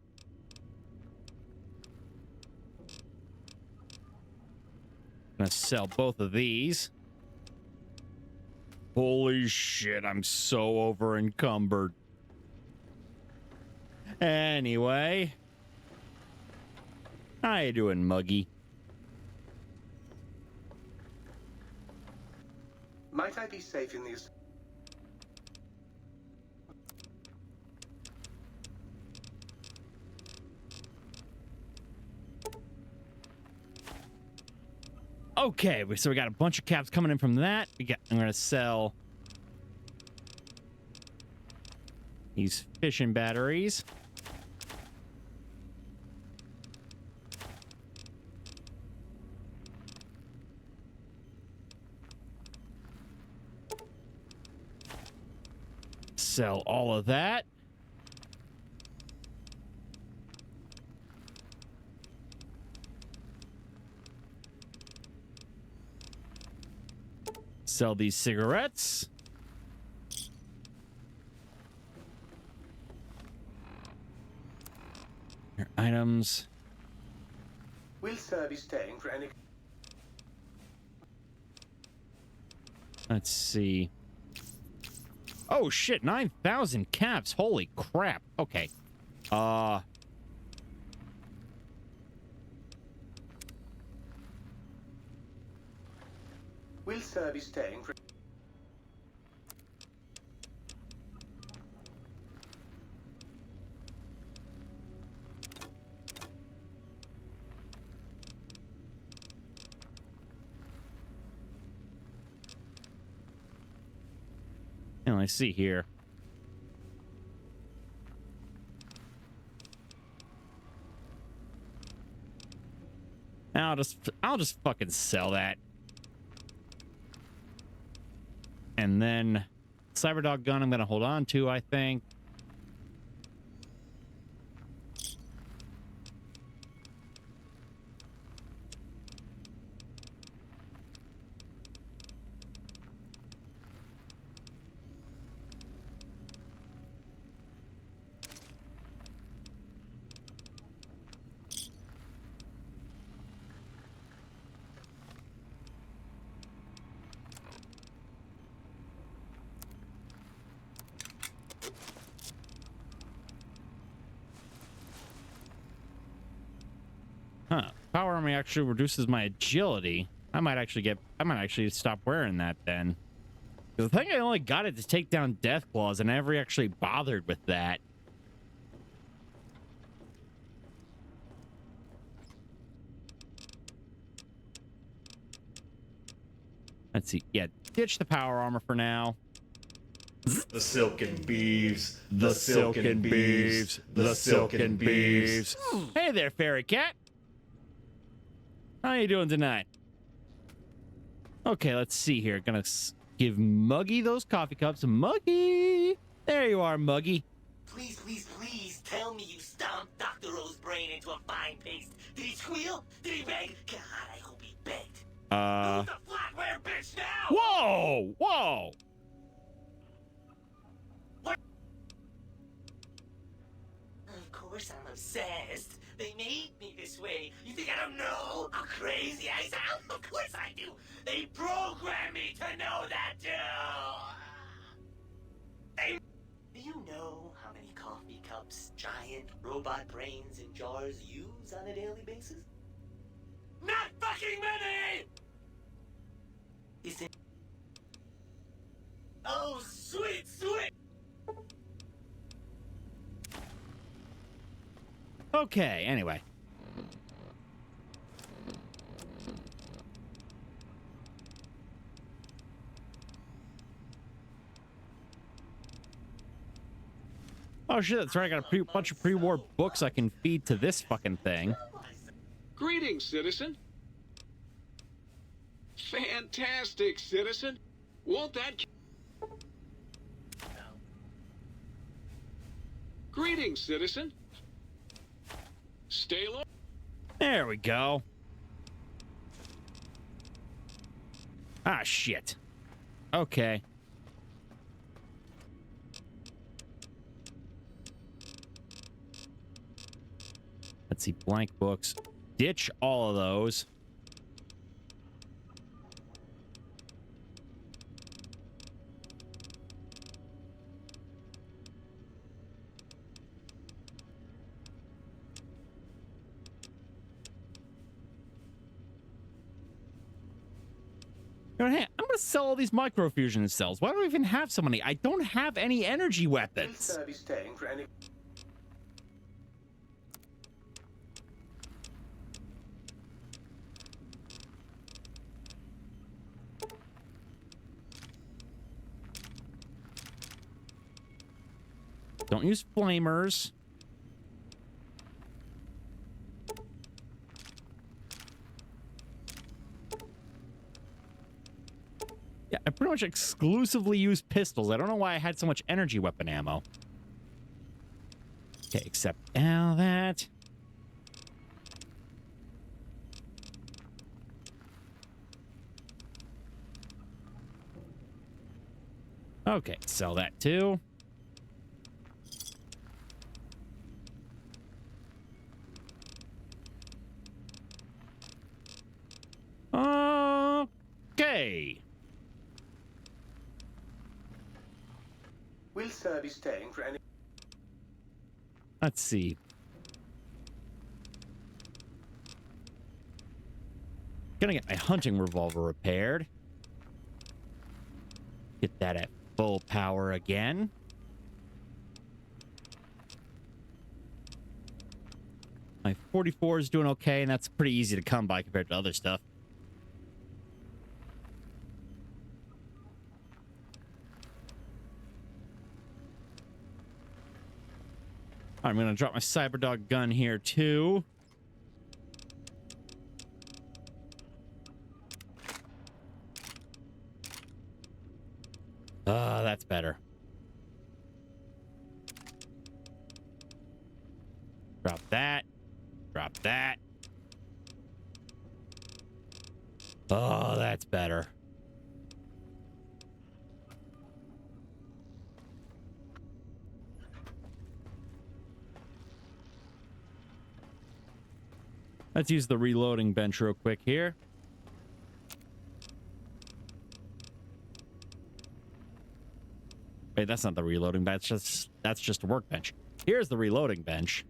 E: Gonna sell both of these. Holy shit, I'm so over encumbered. Anyway. How you doing, Muggy?
I: Might I be safe in these?
E: Okay, so we got a bunch of caps coming in from that. I'm gonna sell these fishing batteries. Sell all of that. Sell these cigarettes. Your items.
I: Will Sir be staying for any?
E: Let's see. Oh shit, 9,000 caps. Holy crap. Okay.
I: Will Sir be staying for?
E: And let's see here. I'll just fucking sell that. And then Cyberdog gun I'm gonna hold on to, I think. Huh. Power armor actually reduces my agility. I might actually stop wearing that then. The thing I only got it to take down Death Claws, and I never actually bothered with that. Let's see. Yeah, ditch the power armor for now.
A: The silken beeves, the silken beeves, the silken beeves.
E: Hey there, fairy cat. How you doing tonight? Okay, let's see here. Gonna give Muggy those coffee cups. Muggy! There you are, Muggy.
N: Please, please, please tell me you stomped Dr. O's brain into a fine paste. Did he squeal? Did he beg? God, I hope he begged. Who's the flatware bitch now?
E: Whoa! Whoa!
N: What? Of course I'm obsessed. They made me this way. You think I don't know how crazy I sound? Of course I do. They programmed me to know that too. Do you know how many coffee cups giant robot brains in jars use on a daily basis? Not fucking many! Is it? Oh, sweet, sweet!
E: Okay, anyway. Oh shit, that's right. I got a bunch of pre-war books I can feed to this fucking thing.
K: Greetings, citizen. Fantastic, citizen. Won't that... Greetings, citizen. Stay low.
E: There we go. Ah, shit. Okay. Let's see, blank books. Ditch all of those. Hey, I'm gonna sell all these microfusion cells. Why do I even have so many? I don't have any energy weapons.
I: Will be staying for any...
E: Don't use flamers. Yeah, I pretty much exclusively use pistols. I don't know why I had so much energy weapon ammo. Okay, except now that. Okay, sell that too. Okay.
I: Will Sir be staying for any...
E: Let's see. Gonna get my hunting revolver repaired. Get that at full power again. My 44 is doing okay, and that's pretty easy to come by compared to other stuff. I'm going to drop my Cyberdog gun here, too. That's better. Drop that. Drop that. Oh, that's better. Let's use the reloading bench real quick here. Wait, that's not the reloading bench. That's just a workbench. Here's the reloading bench.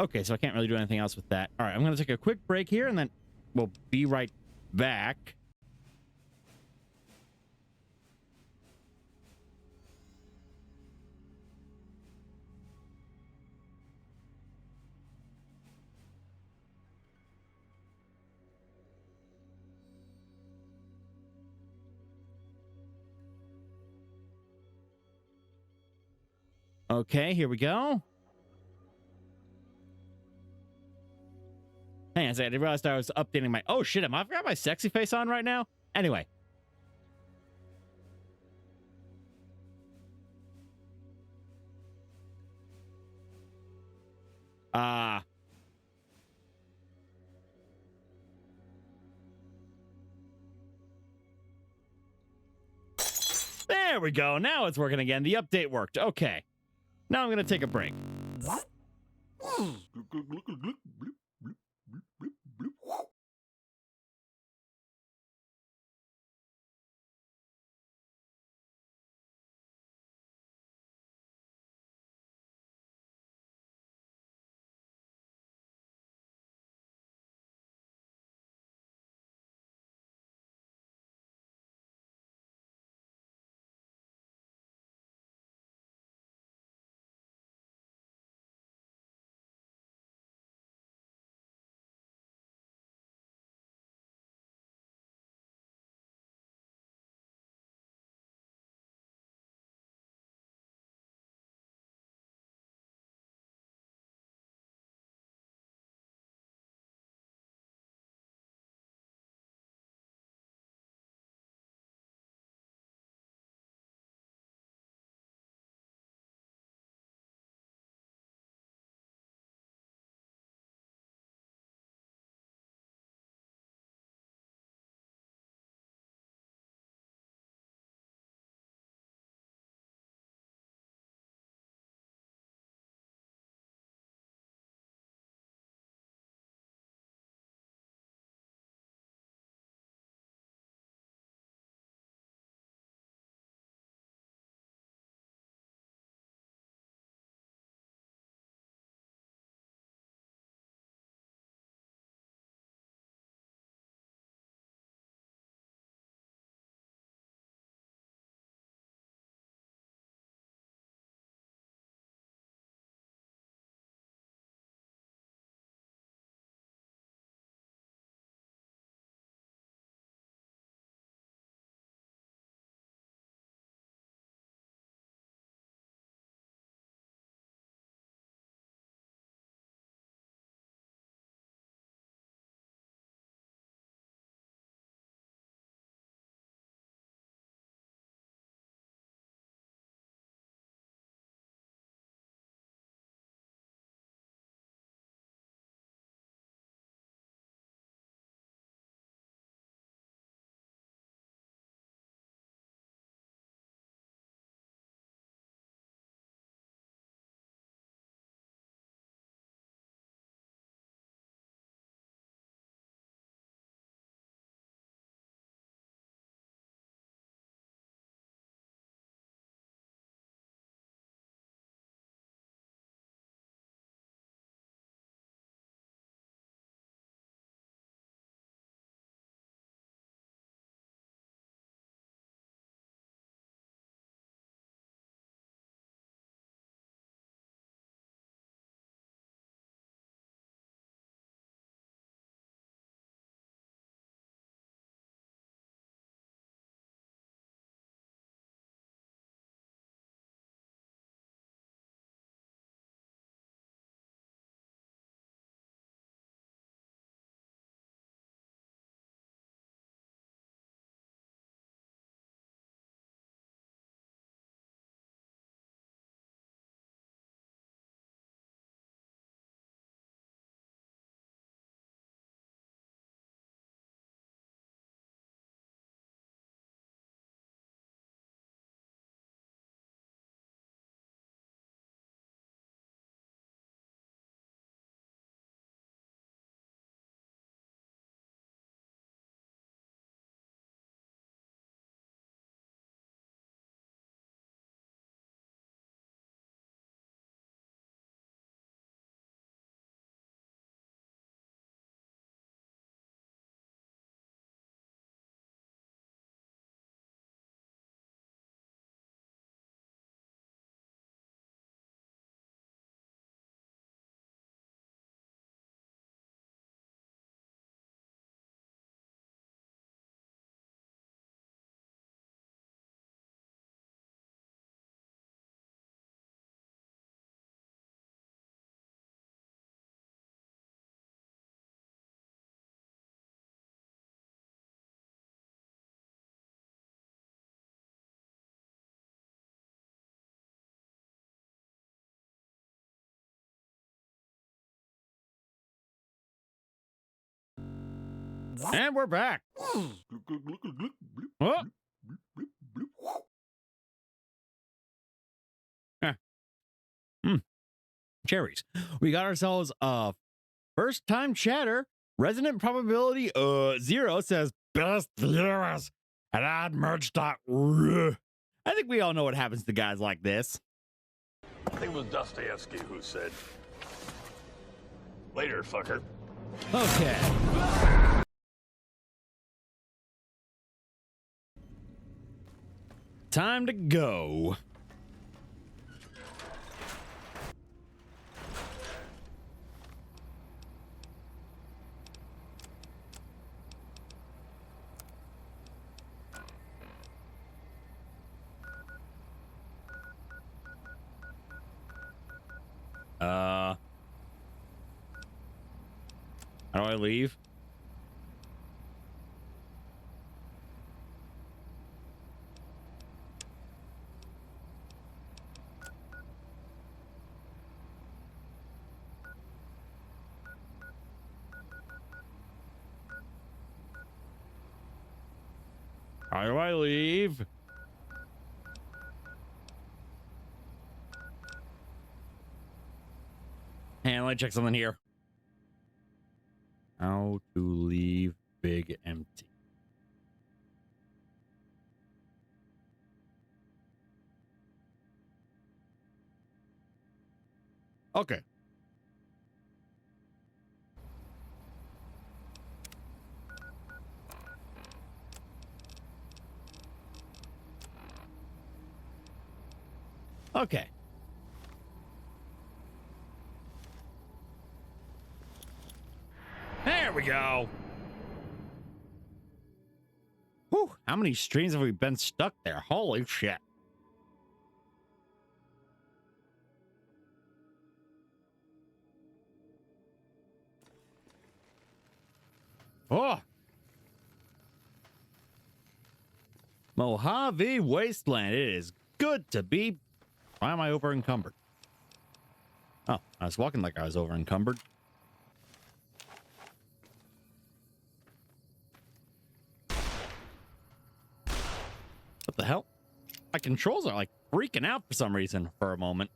E: Okay, so I can't really do anything else with that. All right, I'm going to take a quick break here, and then we'll be right back. Okay, here we go. Hang on a second. I didn't realize I was updating my... Oh, shit. I got my sexy face on right now? Anyway. There we go. Now it's working again. The update worked. Okay. Now I'm going to take a break. And we're back. Oh. Yeah. Cherries. We got ourselves a first time chatter. Resident probability 0 says best viewers at admerge.ru. I think we all know what happens to guys like this.
S: I think it was Dostoevsky who said, "Later, fucker."
E: Okay. Time to go. How do I leave? How do I leave? And let me check something here. How to leave big empty. Okay. Okay. There we go. Whew, how many streams have we been stuck there? Holy shit. Oh. Mojave Wasteland. It is good to be. Why am I over encumbered? Oh, I was walking like I was over encumbered. What the hell? My controls are like freaking out for some reason for a moment.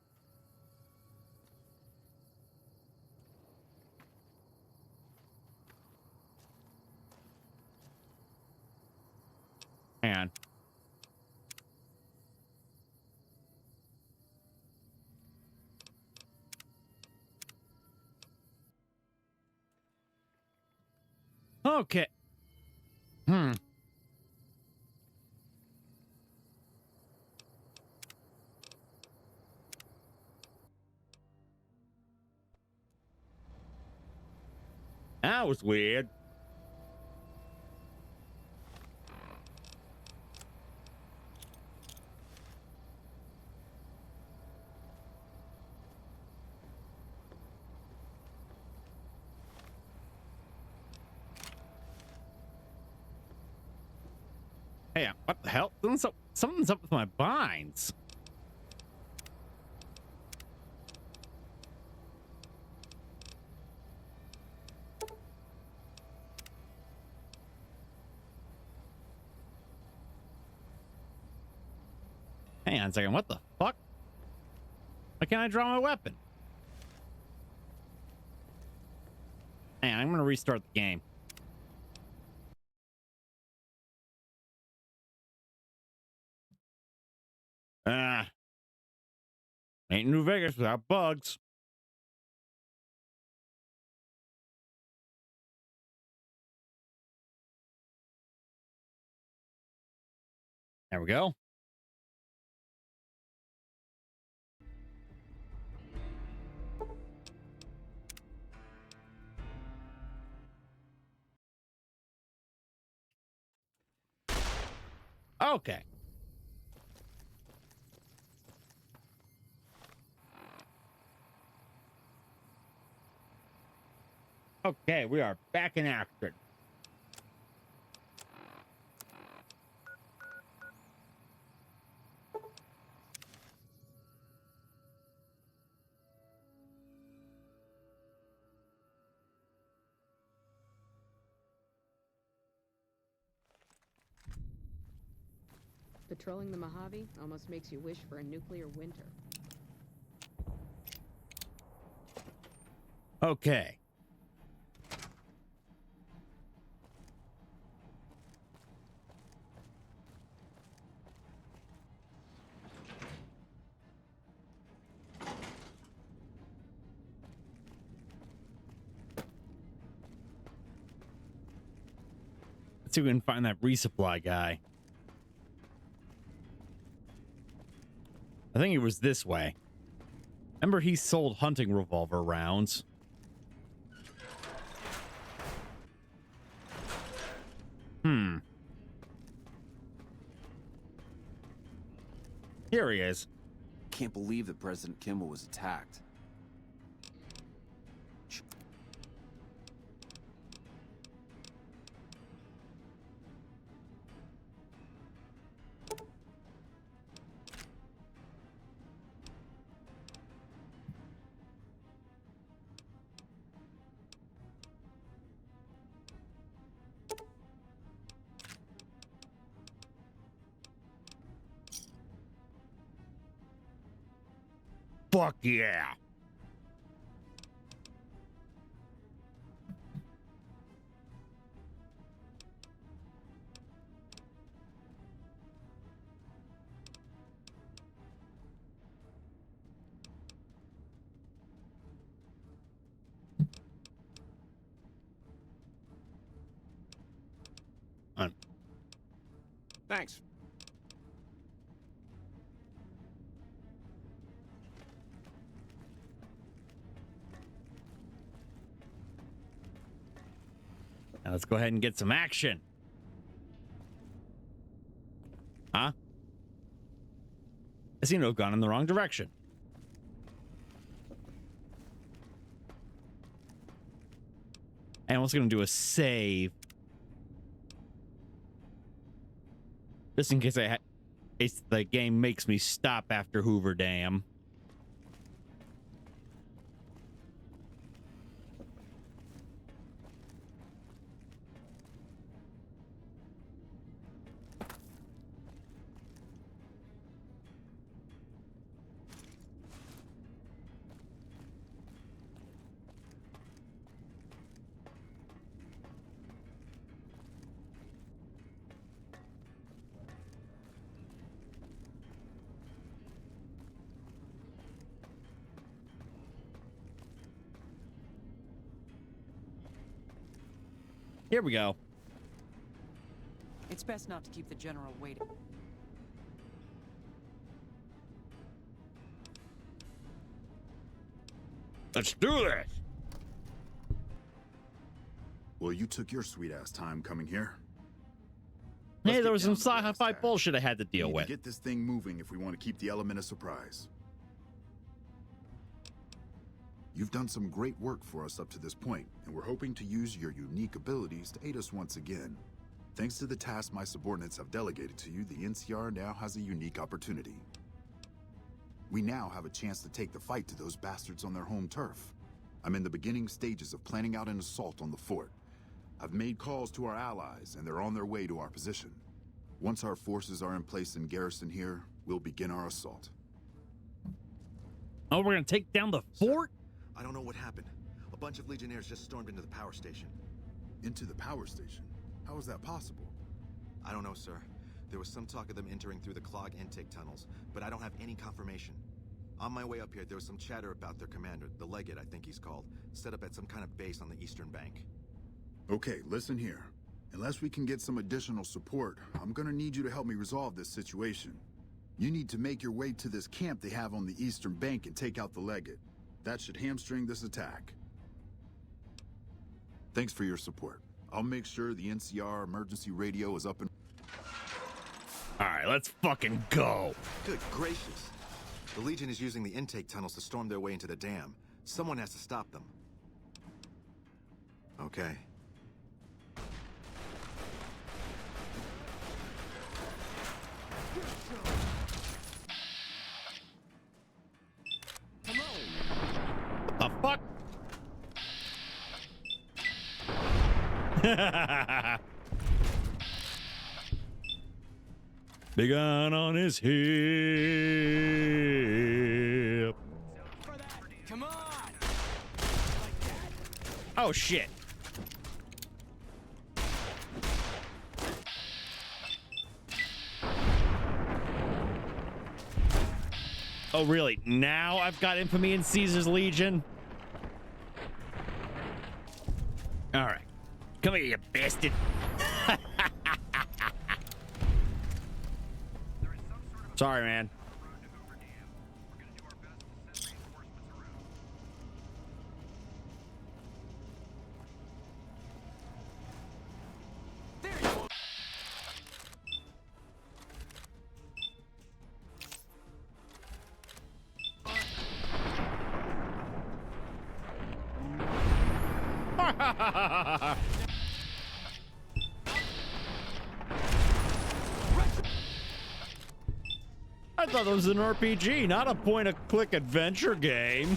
E: And okay. That was weird. Hey, what the hell? Something's up with my binds. Hang on a second. What the fuck? Why can't I draw my weapon? Hang on, I'm gonna restart the game. Ain't New Vegas without bugs. There we go. Okay. Okay, we are back in action.
T: Patrolling the Mojave almost makes you wish for a nuclear winter.
E: Okay. Let's see if we can find that resupply guy. I think it was this way. Remember, he sold hunting revolver rounds. Here he is.
U: Can't believe that President Kimball was attacked.
E: Fuck yeah.
U: Thanks.
E: Now let's go ahead and get some action. Huh? I seem to have gone in the wrong direction. And I was going to do a save. Just in case the game makes me stop after Hoover Dam. Here we go.
V: It's best not to keep the general waiting.
E: Let's do this.
W: Well, you took your sweet-ass time coming here.
E: Hey, there was some sci-fi bullshit I had to deal
W: We need
E: with.
W: to get this thing moving if we want to keep the element of surprise. You've done some great work for us up to this point, and we're hoping to use your unique abilities to aid us once again. Thanks to the task my subordinates have delegated to you, the NCR now has a unique opportunity. We now have a chance to take the fight to those bastards on their home turf. I'm in the beginning stages of planning out an assault on the fort. I've made calls to our allies, and they're on their way to our position. Once our forces are in place in garrison here, we'll begin our assault.
E: Oh, we're gonna take down the fort?
X: I don't know what happened. A bunch of Legionnaires just stormed into the power station.
W: Into the power station? How is that possible?
X: I don't know, sir. There was some talk of them entering through the clog intake tunnels, but I don't have any confirmation. On my way up here, there was some chatter about their commander, the Legate, I think he's called, set up at some kind of base on the eastern bank.
W: Okay, listen here. Unless we can get some additional support, I'm gonna need you to help me resolve this situation. You need to make your way to this camp they have on the eastern bank and take out the Legate. That should hamstring this attack. Thanks for your support. I'll make sure the NCR emergency radio is up and...
E: All right, let's fucking go.
X: Good gracious. The Legion is using the intake tunnels to storm their way into the dam. Someone has to stop them. Okay.
E: The fuck? Big gun on his hip.
R: Come on!
E: Oh, shit. Oh, really? Now I've got infamy in Caesar's Legion? All right. Come here, you bastard. Sorry, man. I thought it was an RPG, not a point-and-click adventure game.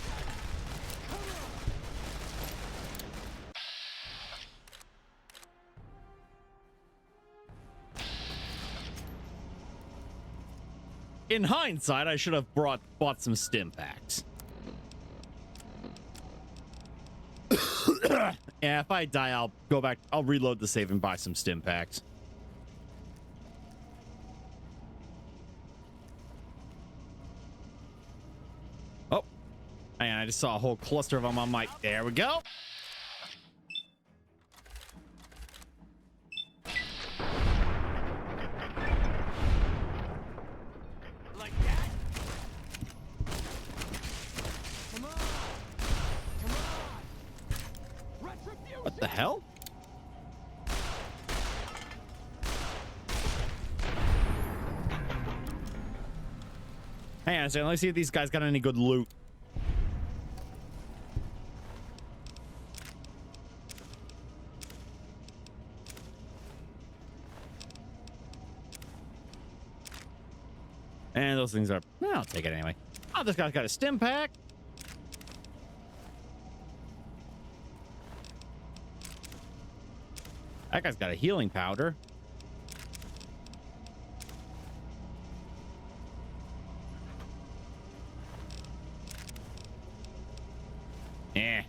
E: In hindsight, I should have bought some stim packs. Yeah, if I die, I'll go back. I'll reload the save and buy some stim packs. Oh, and I just saw a whole cluster of them on my. There we go.
R: Like that? Come on! Come on! Retribution!
E: What the hell? Hang on a second. Let's see if these guys got any good loot. And those things are... Well, I'll take it anyway. Oh, this guy's got a stim pack. That guy's got a healing powder. Eh.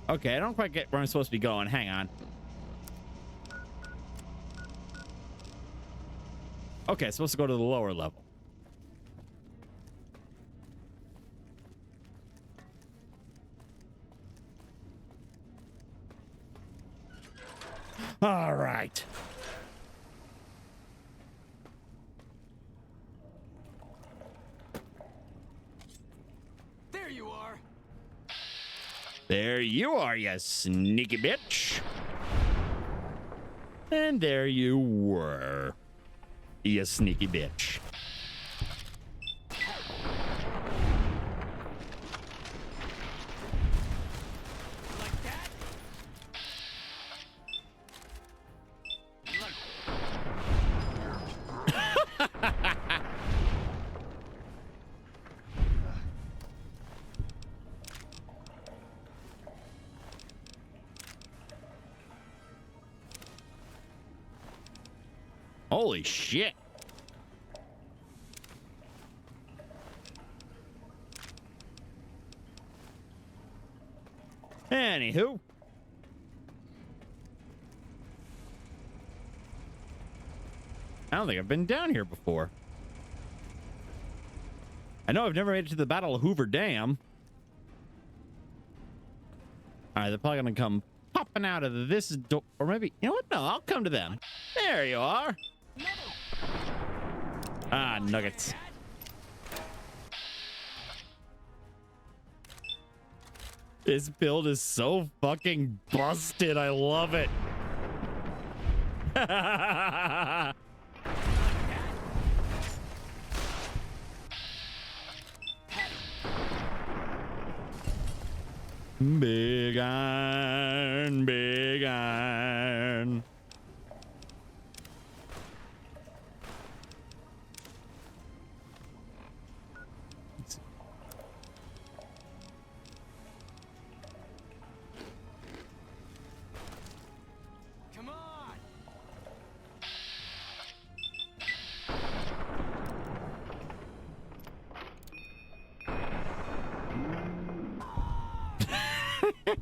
E: Okay, I don't quite get where I'm supposed to be going. Hang on. Okay, supposed to go to the lower level. All right.
R: There you are.
E: There you are, you sneaky bitch. And there you were, you sneaky bitch. Holy shit. Anywho. I don't think I've been down here before. I know I've never made it to the Battle of Hoover Dam. All right, they're probably going to come popping out of this door. Or maybe, you know what? No, I'll come to them. There you are. Ah, nuggets. This build is so fucking busted. I love it. Big iron, big iron. Come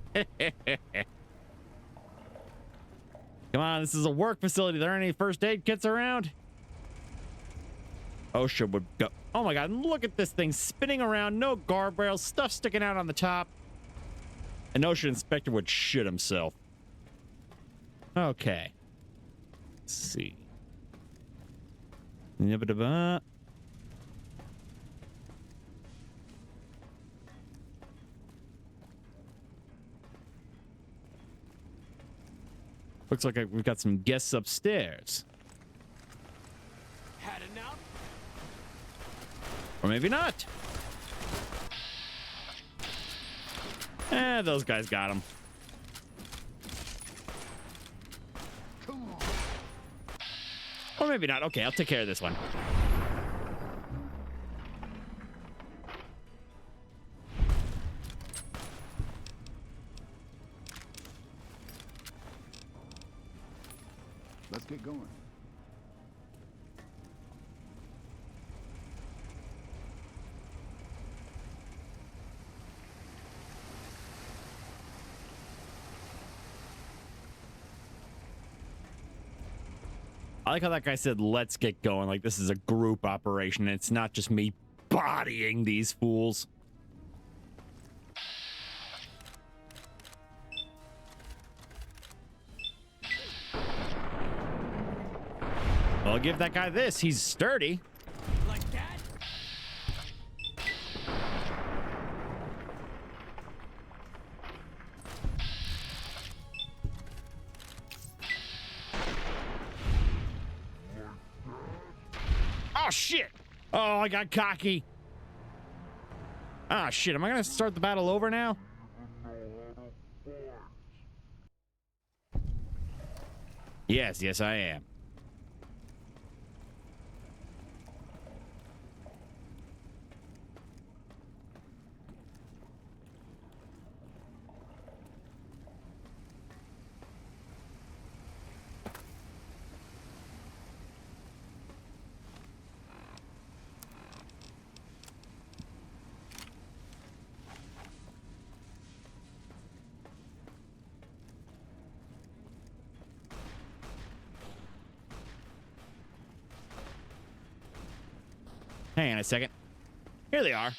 E: on, this is a work facility. There aren't any first aid kits around. OSHA would go. Oh my god, look at this thing spinning around. No guardrails, stuff sticking out on the top. An OSHA inspector would shit himself. Okay. Let's see. Nibba-dabba. Looks like we've got some guests upstairs.
R: Had enough?
E: Or maybe not. Those guys got him. Or maybe not. Okay, I'll take care of this one.
W: Let's get going.
E: I like how that guy said, let's get going. Like this is a group operation. It's not just me bodying these fools. I'll give that guy this. He's sturdy.
R: Like that?
E: Oh, shit. Oh, I got cocky. Ah, shit. Am I going to start the battle over now? Yes, I am. Hang on a second. Here they are.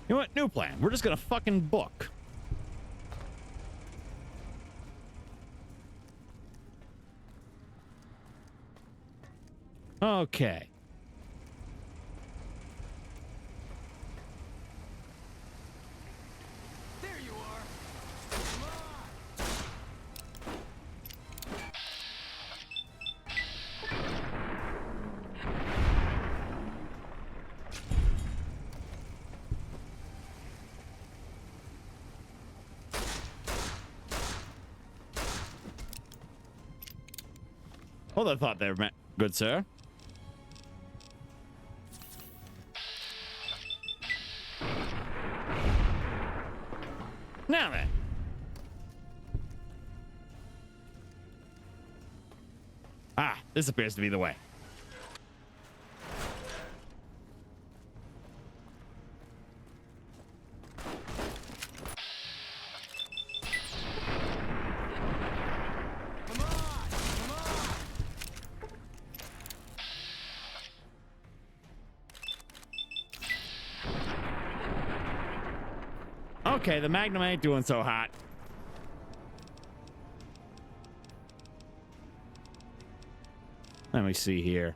E: You know what? New plan. We're just gonna fucking book. Okay.
R: There you are.
E: Hold that thought there, good sir. Now then. Ah, this appears to be the way. Okay, the Magnum ain't doing so hot. Let me see here.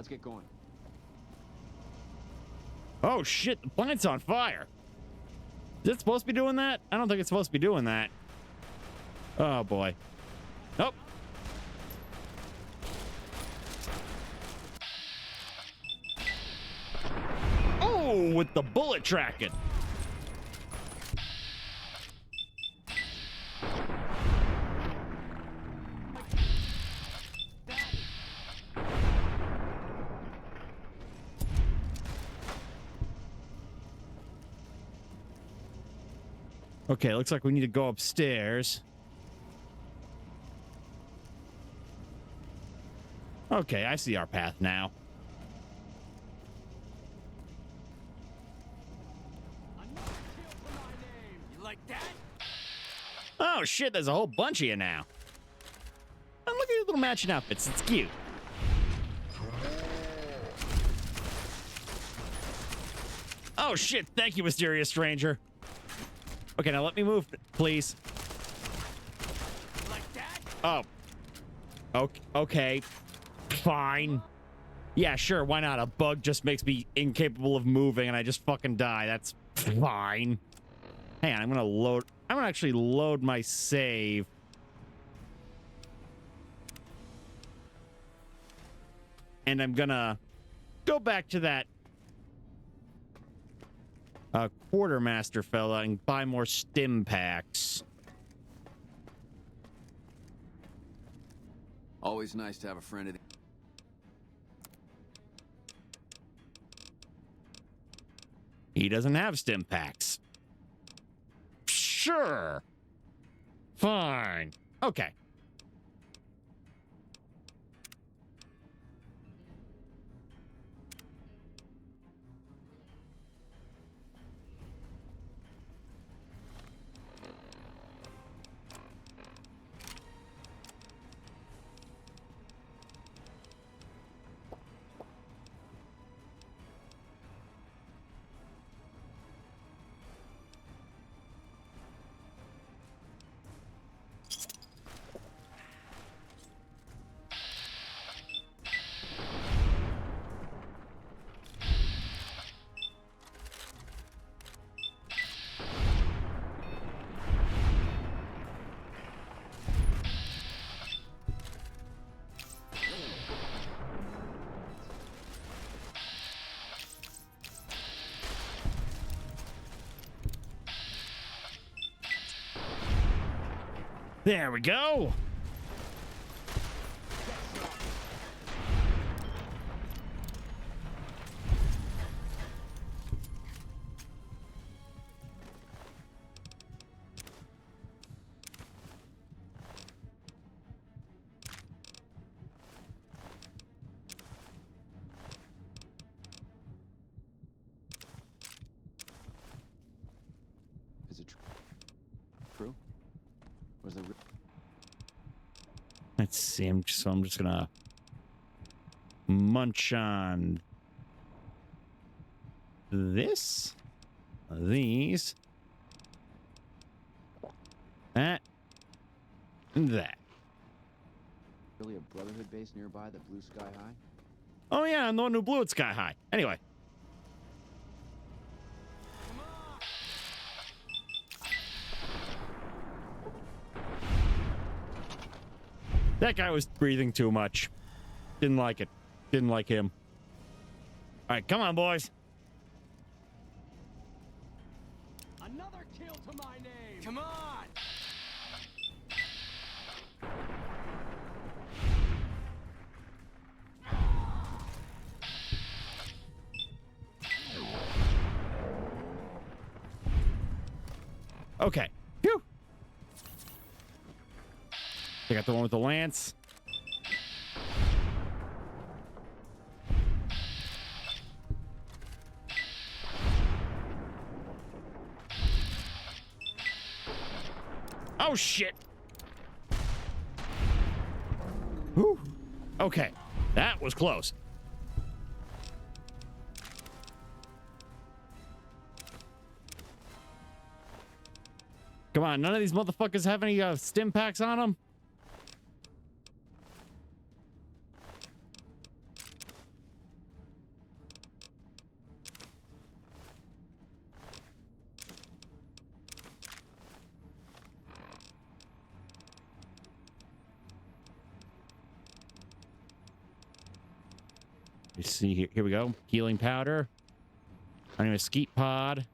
D: Let's get going.
E: Oh shit, the plant's on fire. Is it supposed to be doing that? I don't think it's supposed to be doing that. Oh boy. Nope. Oh, with the bullet tracking. Okay, looks like we need to go upstairs. Okay, I see our path now.
D: You like that?
E: Oh shit, there's a whole bunch of you now. And look at your little matching outfits, it's cute. Oh shit, thank you, mysterious stranger. Okay, now let me move, please.
D: Like that?
E: Oh. Okay. Fine. Yeah, sure, why not? A bug just makes me incapable of moving and I just fucking die. That's fine. Hang on, I'm gonna actually load my save. And I'm gonna go back to that quartermaster fella and buy more stim packs.
D: Always nice to have a friend of the...
E: He doesn't have stim packs. Sure. Fine. Okay. There we go.
D: Is it true? Was there...
E: Let's see. I'm just gonna munch on this, these, that, and that.
D: Really a Brotherhood base nearby that blew sky high?
E: Oh yeah, I'm the one who blew it sky high. Anyway. That guy was breathing too much. Didn't like it. Didn't like him. All right, come on, boys.
D: Another kill to my name! Come on!
E: Okay. Phew. I got the one with the lance. Oh, shit. Whew. Okay. That was close. Come on, none of these motherfuckers have any stim packs on them? You see here. Here we go. Healing powder. I need a skeet pod.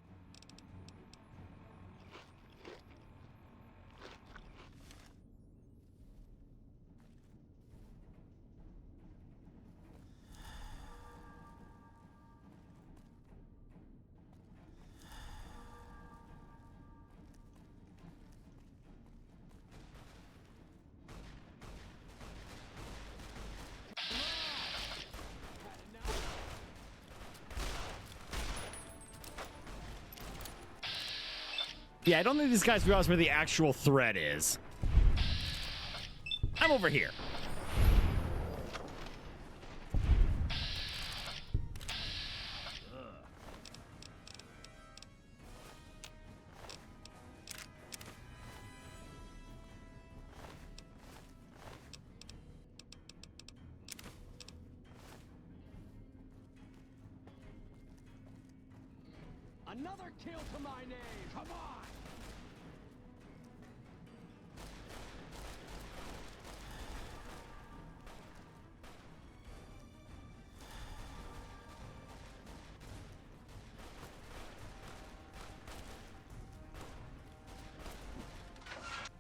E: Yeah, I don't think these guys realize where the actual threat is. I'm over here.
G: Another kill to my name! Come on!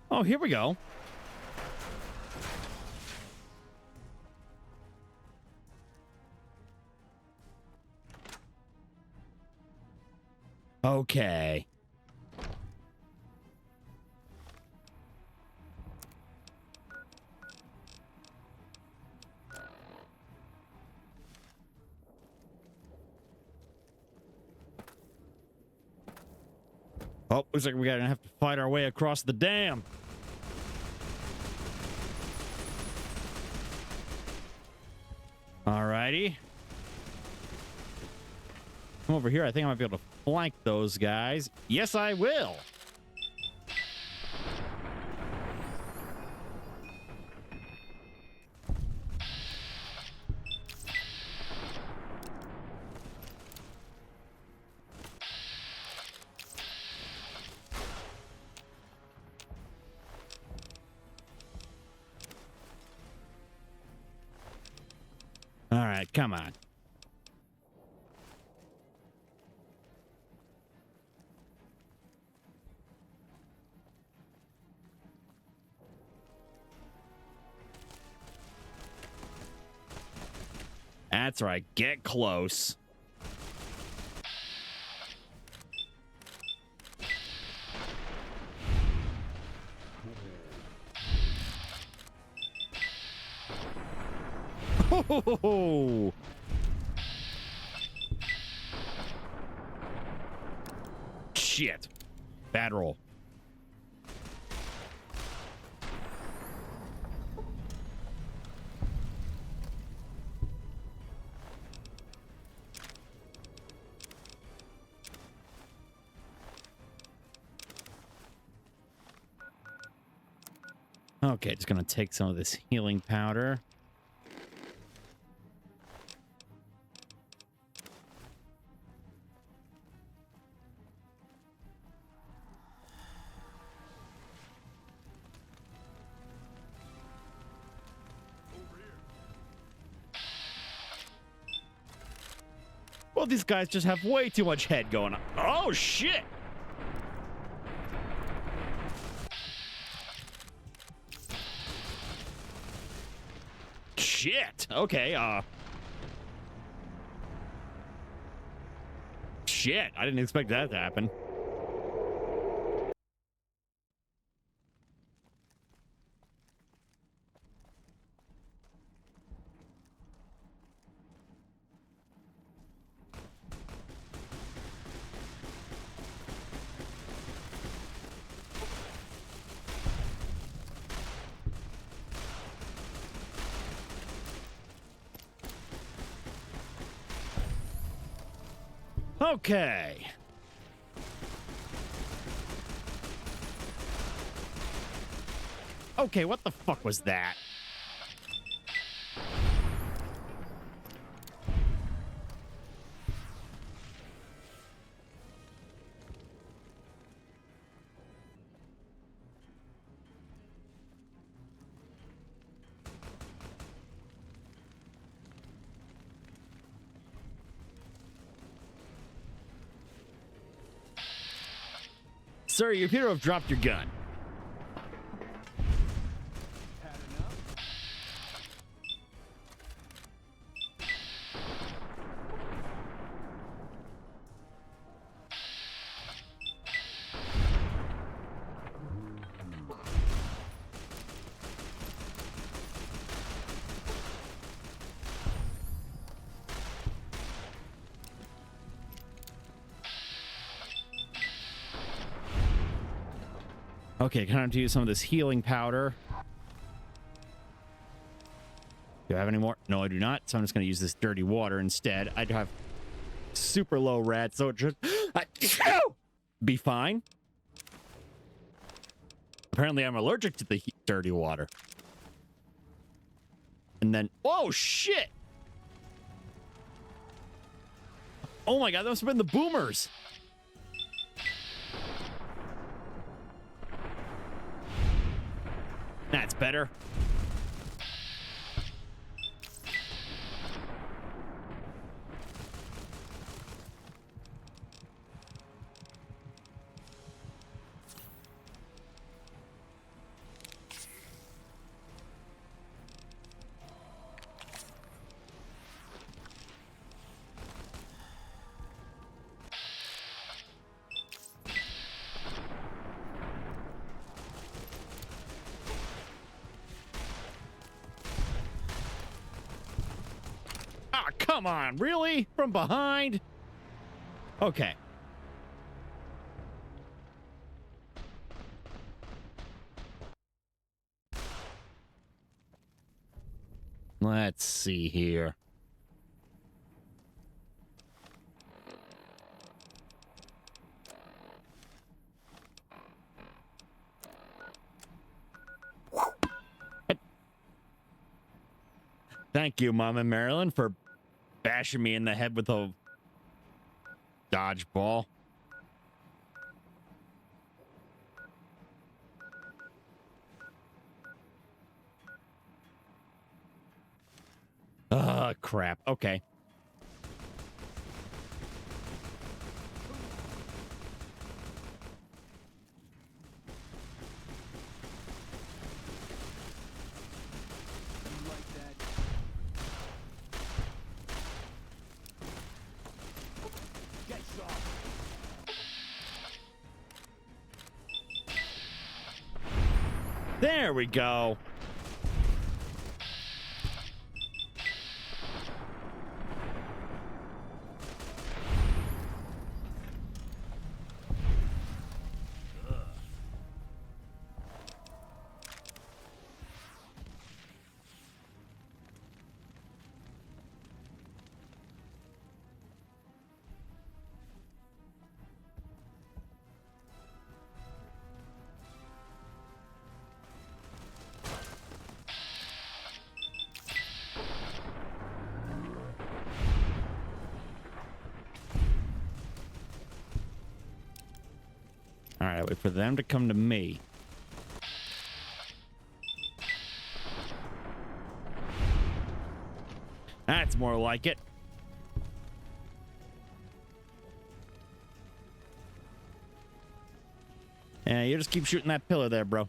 E: Oh, here we go. Okay. Oh, looks like we're gonna have to fight our way across the dam. Alrighty. Come over here. I think I might be able to flank those guys. Yes, I will. All right, come on. That's right. Get close. Oh! Shit. Bad roll. Okay, just gonna take some of this healing powder. Well, these guys just have way too much head going on. Oh, shit! Shit! Okay, Shit, I didn't expect that to happen. Okay. Okay, what the fuck was that? Sir, you appear to have dropped your gun. Okay, time to use some of this healing powder. Do I have any more? No, I do not. So I'm just going to use this dirty water instead. I have super low rat, so it should be fine. Apparently, I'm allergic to the dirty water. And then, oh shit! Oh my god, that must have been the boomers. That's better. Come on, really? From behind? Okay. Let's see here. Thank you, Mom and Marilyn, for bashing me in the head with a dodgeball. Ah, crap. Okay. There we go. All right, wait for them to come to me. That's more like it. Yeah, you just keep shooting that pillar there, bro.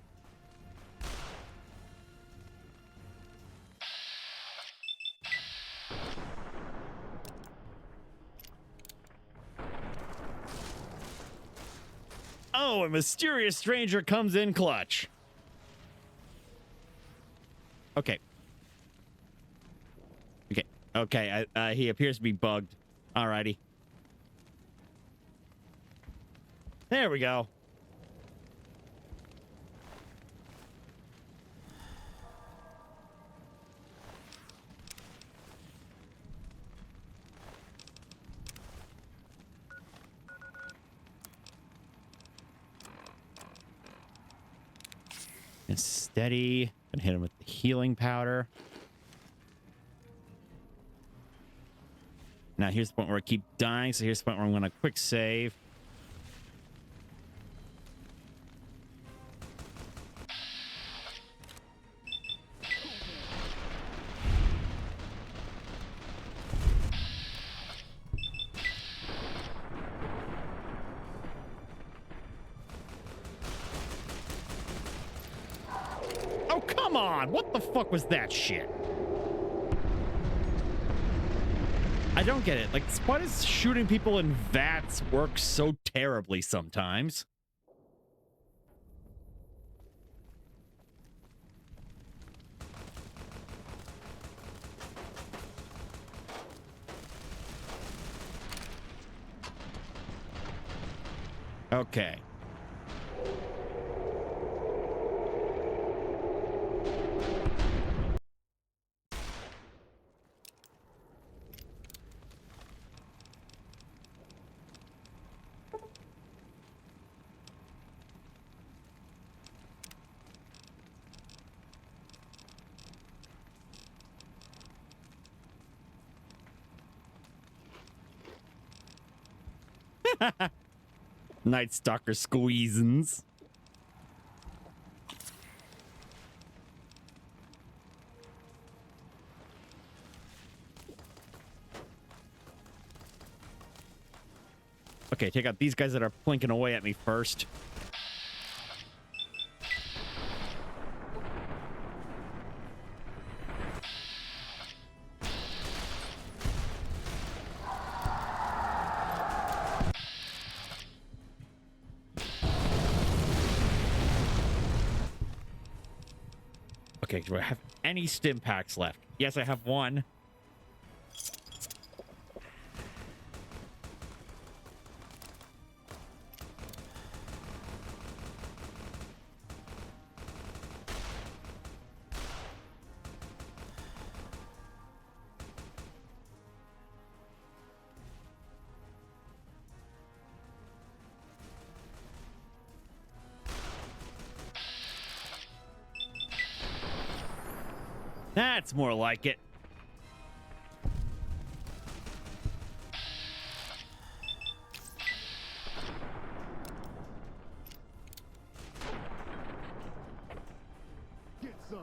E: Oh, a mysterious stranger comes in clutch. Okay. Okay, he appears to be bugged. Alrighty. There we go. And steady. And hit him with the healing powder. Now here's the point where I keep dying, so here's the point where I'm going to quick save. Come on, what the fuck was that shit? I don't get it. Like, why does shooting people in vats work so terribly sometimes? Okay. Night Stalker squeezins. Okay, take out these guys that are plinking away at me first. Okay, do I have any stim packs left? Yes, I have one. That's more like it.
W: Get some.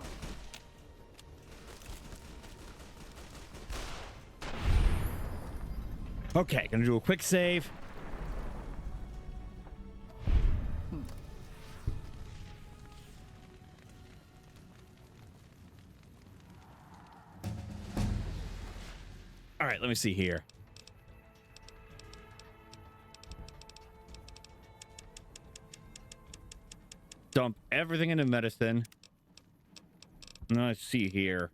E: Okay, gonna do a quick save. All right, let me see here. Dump everything into medicine. Let's see here.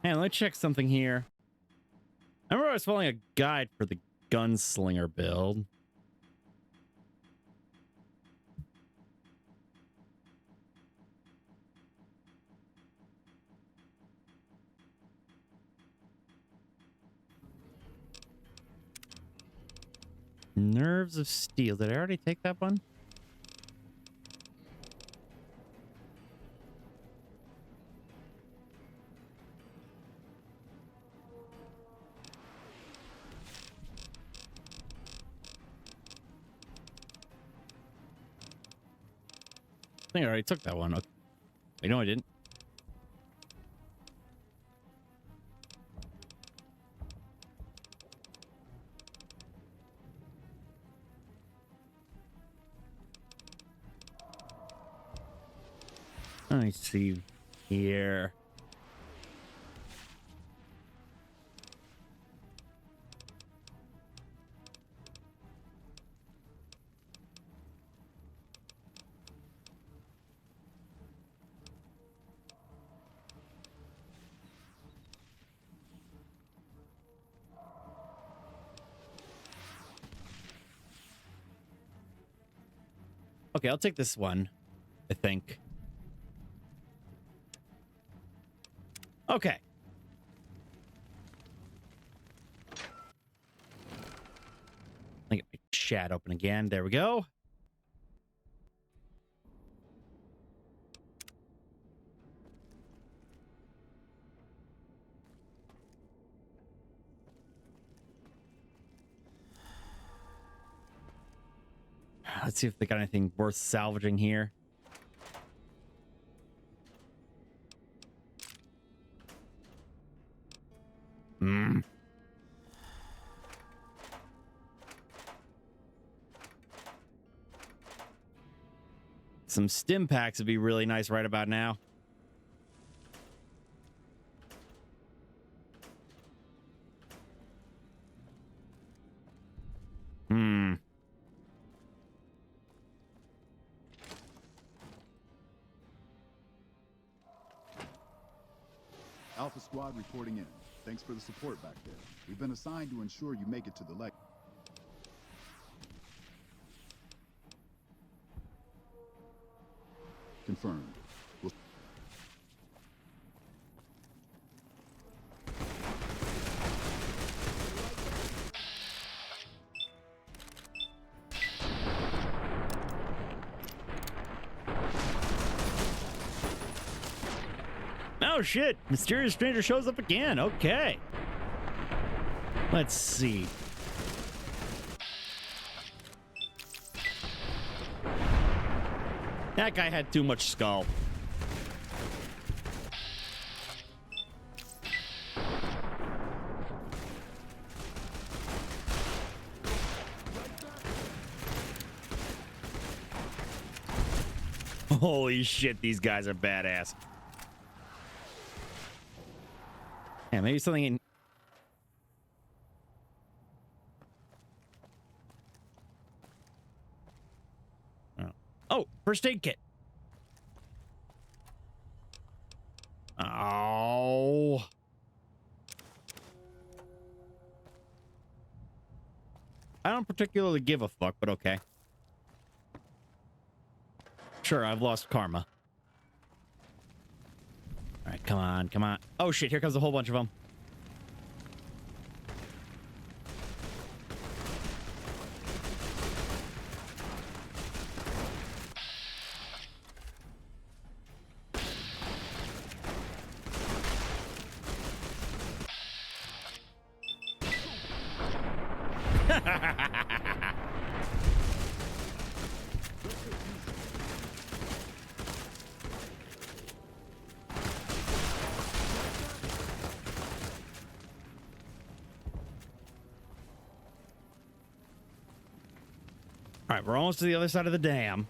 E: Hey, let me check something here. I remember I was following a guide for the gunslinger build. Nerves of Steel. Did I already take that one? I think I already took that one. Okay. Wait, no, I didn't. Let me see here. Okay, I'll take this one, I think. Okay. Let me get my chat open again. There we go. Let's see if they got anything worth salvaging here. Some stim packs would be really nice right about now.
W: Alpha Squad reporting in. Thanks for the support back there. We've been assigned to ensure you make it to the leg. Confirmed.
E: Oh shit! Mysterious stranger shows up again. Okay. Let's see. That guy had too much skull. Holy shit, these guys are badass. Yeah, maybe something in... Oh, first aid kit. Oh. I don't particularly give a fuck, but okay. Sure, I've lost karma. All right, come on, come on. Oh shit, here comes a whole bunch of them. All right, we're almost to the other side of the dam.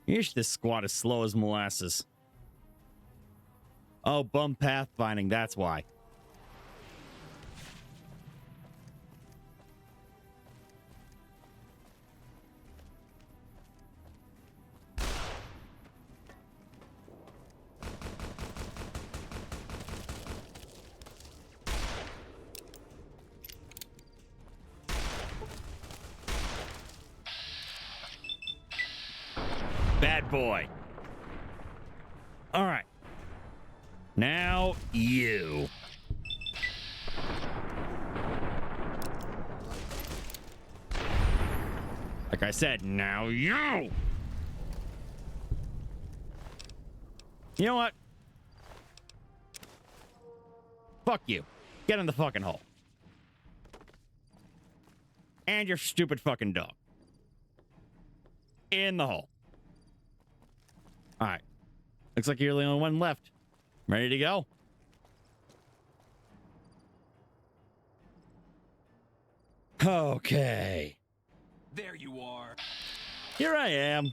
E: Yeesh, this squad is slow as molasses. Oh, bum pathfinding, that's why. Bad boy. All right. Now you. Like I said, now you. You know what? Fuck you. Get in the fucking hole. And your stupid fucking dog. In the hole. All right. Looks like you're the only one left. Ready to go? Okay.
G: There you are.
E: Here I am.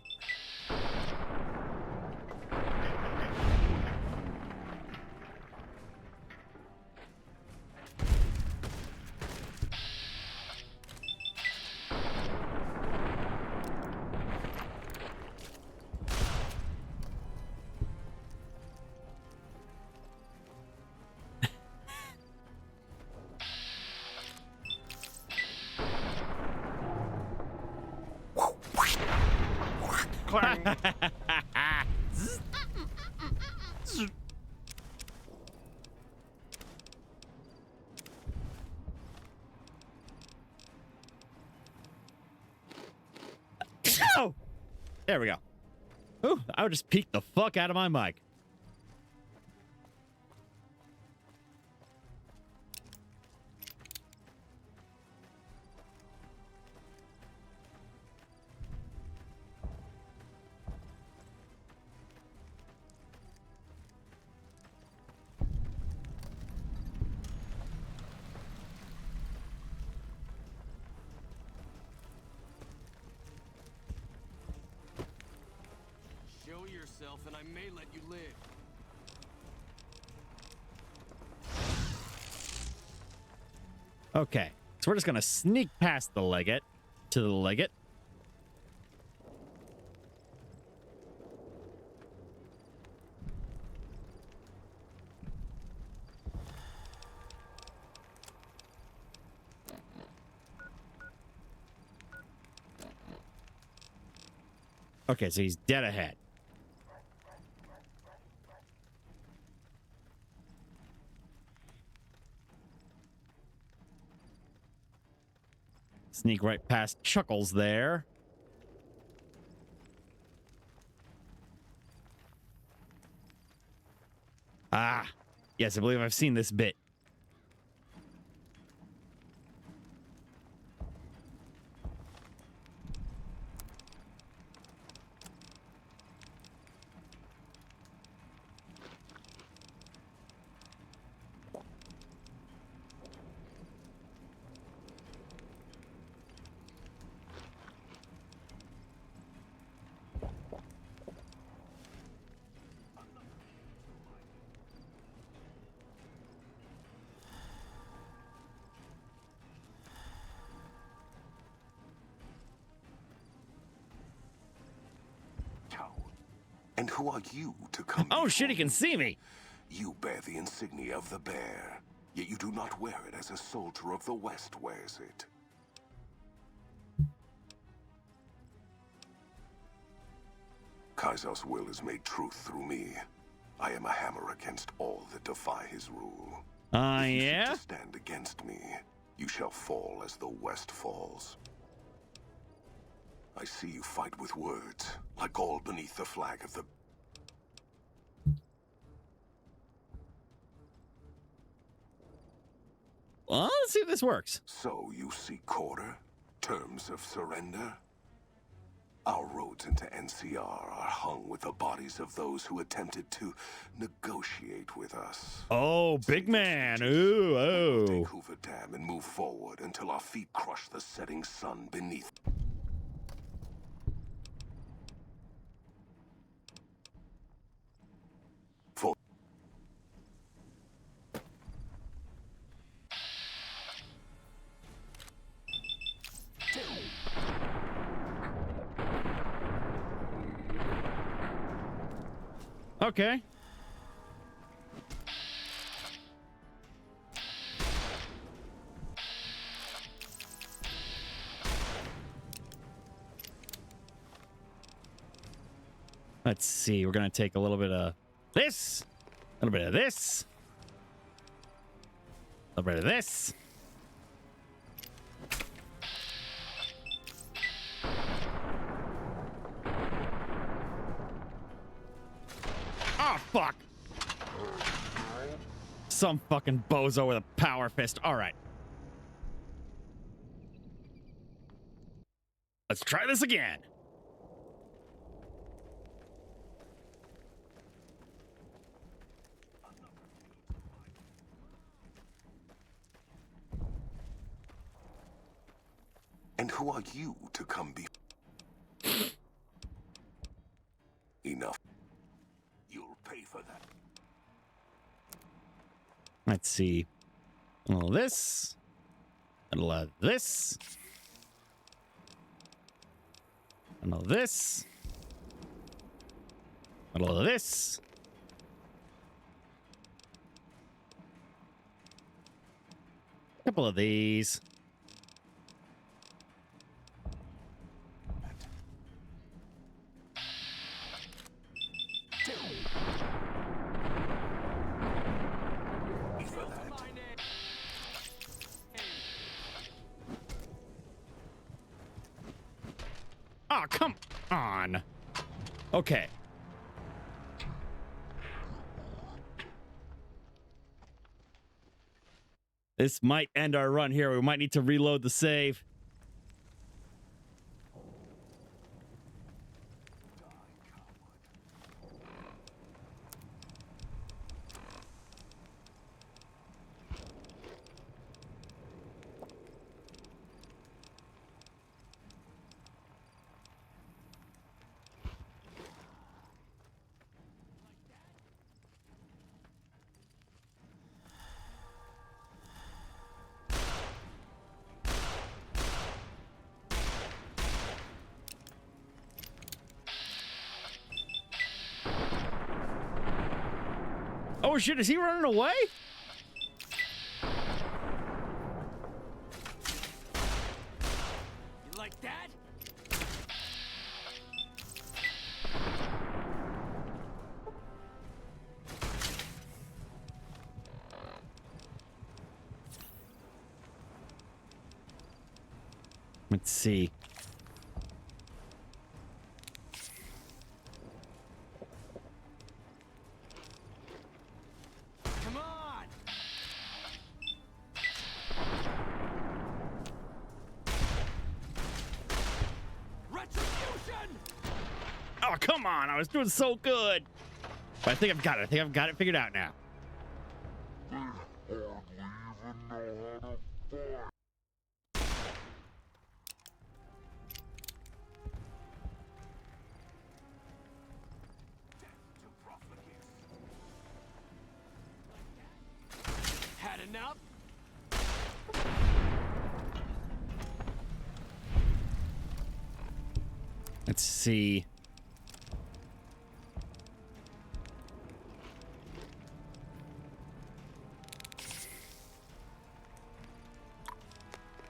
E: clang. Oh! There we go. Ooh, I would just peek the fuck out of my mic.
G: Show yourself and I may let you live.
E: Okay, so we're just gonna sneak past the Legate to the Legate. Okay, so he's dead ahead. Sneak right past Chuckles there. Ah, yes, I believe I've seen this bit.
C: And who are you to come?
E: Oh shit, he can see me.
C: You bear the insignia of the bear, yet you do not wear it as a soldier of the West wears it. Kaiser's will is made truth through me. I am a hammer against all that defy his rule. If you seek
E: Yeah?
C: to stand against me, you shall fall as the West falls. I see you fight with words, like all beneath the flag of the...
E: Well, let's see if this works.
C: So you seek quarter? Terms of surrender? Our roads into NCR are hung with the bodies of those who attempted to negotiate with us.
E: Oh, big man. Ooh,
C: Take
E: oh.
C: Hoover Dam and move forward until our feet crush the setting sun beneath. For
E: Okay. Let's see. We're going to take a little bit of this, a little bit of this, a little bit of this. Oh, fuck. Some fucking bozo with a power fist. All right. Let's try this again.
C: And who are you to come be? Enough. You'll pay for that.
E: Let's see. A little of this. A little of this. A little of this. A little of this. A couple of these. Oh, come on. Okay. This might end our run here. We might need to reload the save. Oh shit, is he running away?
G: You like that?
E: Let's see.
G: Come on! Retribution!
E: Oh, come on. I was doing so good. But I think I've got it. I think I've got it figured out now.
G: Had enough?
E: Let's see.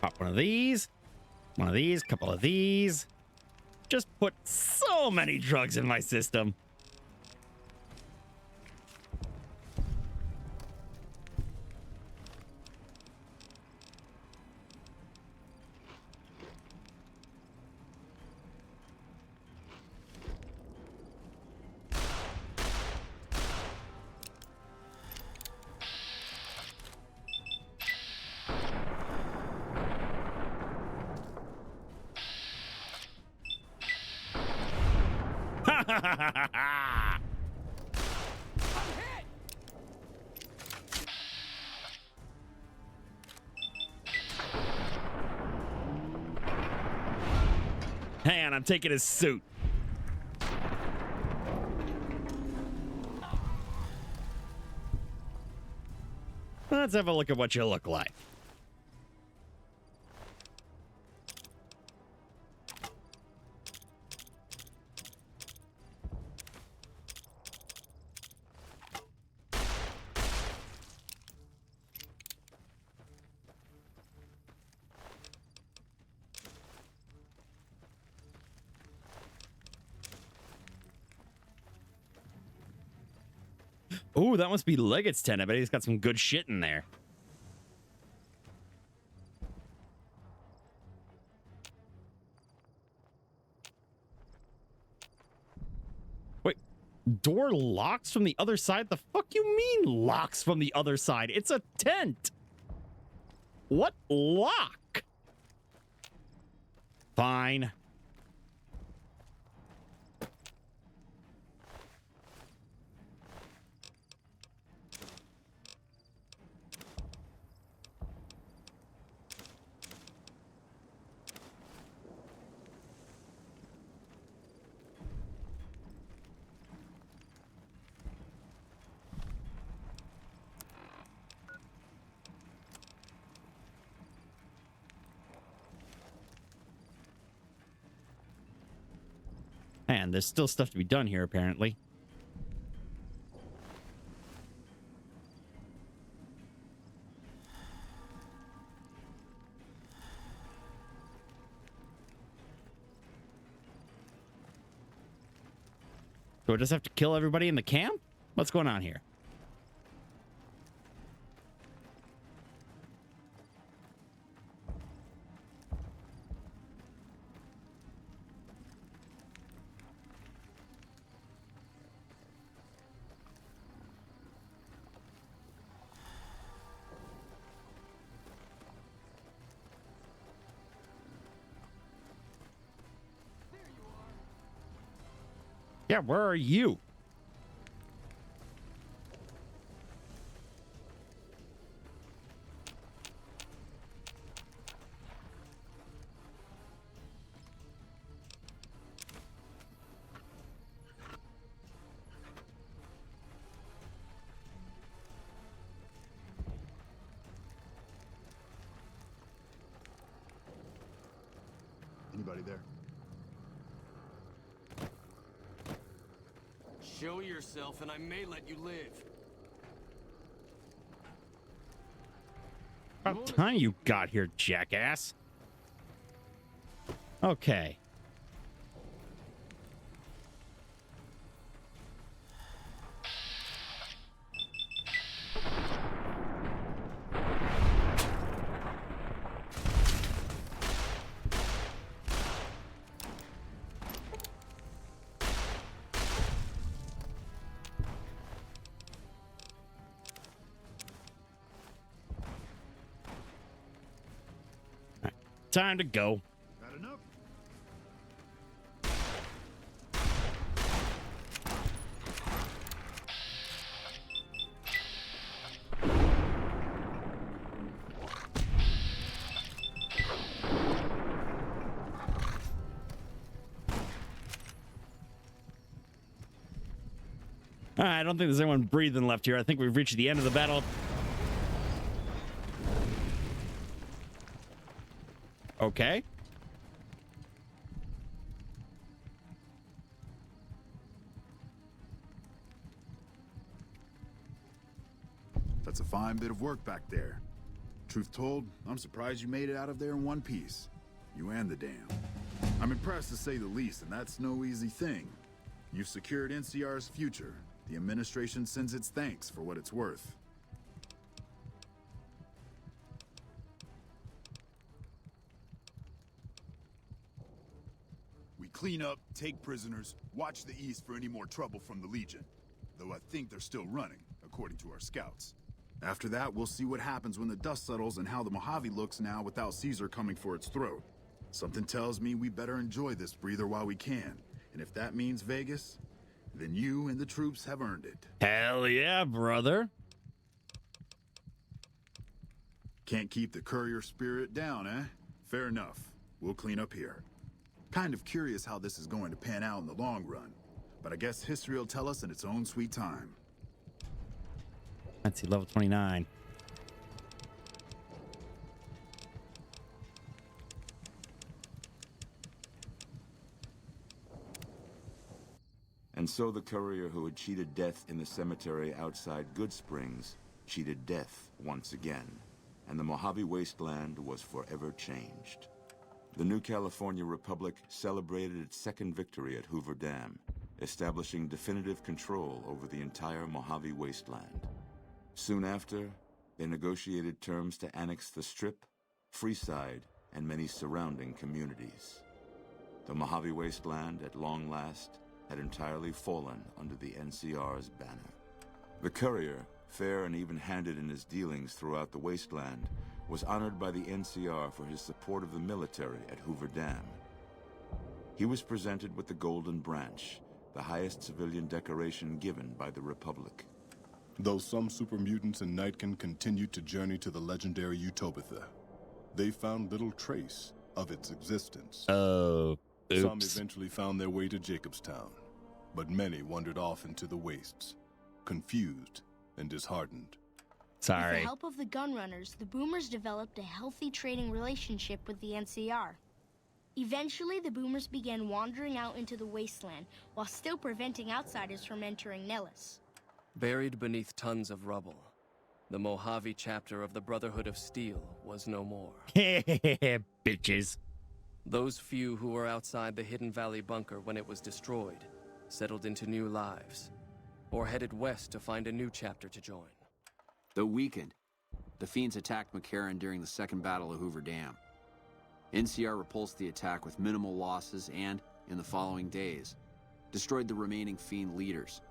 E: Pop one of these, couple of these. Just put so many drugs in my system. Hang on, I'm taking his suit. Let's have a look at what you look like. Ooh, that must be Leggett's tent. I bet he's got some good shit in there. Wait, door locks from the other side? The fuck you mean locks from the other side? It's a tent. What lock? Fine. And there's still stuff to be done here, apparently. Do I just have to kill everybody in the camp? What's going on here? Yeah, where are you?
W: Anybody there?
G: Show yourself and I may let you live.
E: About time you got here, jackass. Okay. Time to go.
W: Got enough?
E: I don't think there's anyone breathing left here. I think we've reached the end of the battle. Okay.
W: That's a fine bit of work back there. Truth told, I'm surprised you made it out of there in one piece. You and the dam. I'm impressed to say the least, and that's no easy thing. You've secured NCR's future. The administration sends its thanks for what it's worth. We clean up, take prisoners, watch the east for any more trouble from the Legion. Though I think they're still running, according to our scouts. After that, we'll see what happens when the dust settles and how the Mojave looks now without Caesar coming for its throat. Something tells me we better enjoy this breather while we can. And if that means Vegas, then you and the troops have earned it.
E: Hell yeah, brother.
W: Can't keep the courier spirit down, eh? Fair enough. We'll clean up here. Kind of curious how this is going to pan out in the long run. But I guess history will tell us in its own sweet time.
E: Let's see, level 29.
J: And so the courier who had cheated death in the cemetery outside Goodsprings cheated death once again, and the Mojave Wasteland was forever changed. The new California Republic celebrated its second victory at Hoover Dam, establishing definitive control over the entire Mojave Wasteland. Soon after, they negotiated terms to annex the Strip, Freeside, and many surrounding communities. The Mojave Wasteland, at long last, had entirely fallen under the NCR's banner. The courier, fair and even-handed in his dealings throughout the wasteland, was honored by the NCR for his support of the military at Hoover Dam. He was presented with the Golden Branch, the highest civilian decoration given by the Republic.
L: Though some super mutants in Nightkin continued to journey to the legendary Utopia, they found little trace of its existence.
E: Oh, oops.
L: Some eventually found their way to Jacobstown, but many wandered off into the wastes, confused and disheartened.
M: With the help of the Gunrunners, the Boomers developed a healthy trading relationship with the NCR. Eventually, the Boomers began wandering out into the wasteland while still preventing outsiders from entering Nellis.
O: Buried beneath tons of rubble, the Mojave chapter of the Brotherhood of Steel was no more.
E: Bitches.
O: Those few who were outside the Hidden Valley bunker when it was destroyed settled into new lives, or headed west to find a new chapter to join.
D: Though weakened, the Fiends attacked McCarran during the Second Battle of Hoover Dam. NCR repulsed the attack with minimal losses and, in the following days, destroyed the remaining Fiend leaders,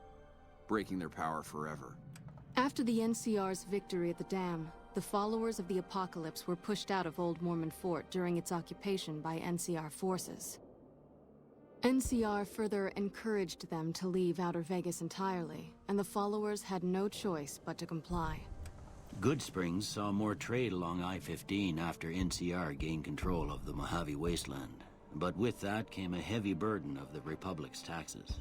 D: breaking their power forever.
Y: After the NCR's victory at the dam, the followers of the Apocalypse were pushed out of Old Mormon Fort during its occupation by NCR forces. NCR further encouraged them to leave Outer Vegas entirely, and the followers had no choice but to comply.
B: Goodsprings saw more trade along I-15 after NCR gained control of the Mojave Wasteland. But with that came a heavy burden of the Republic's taxes.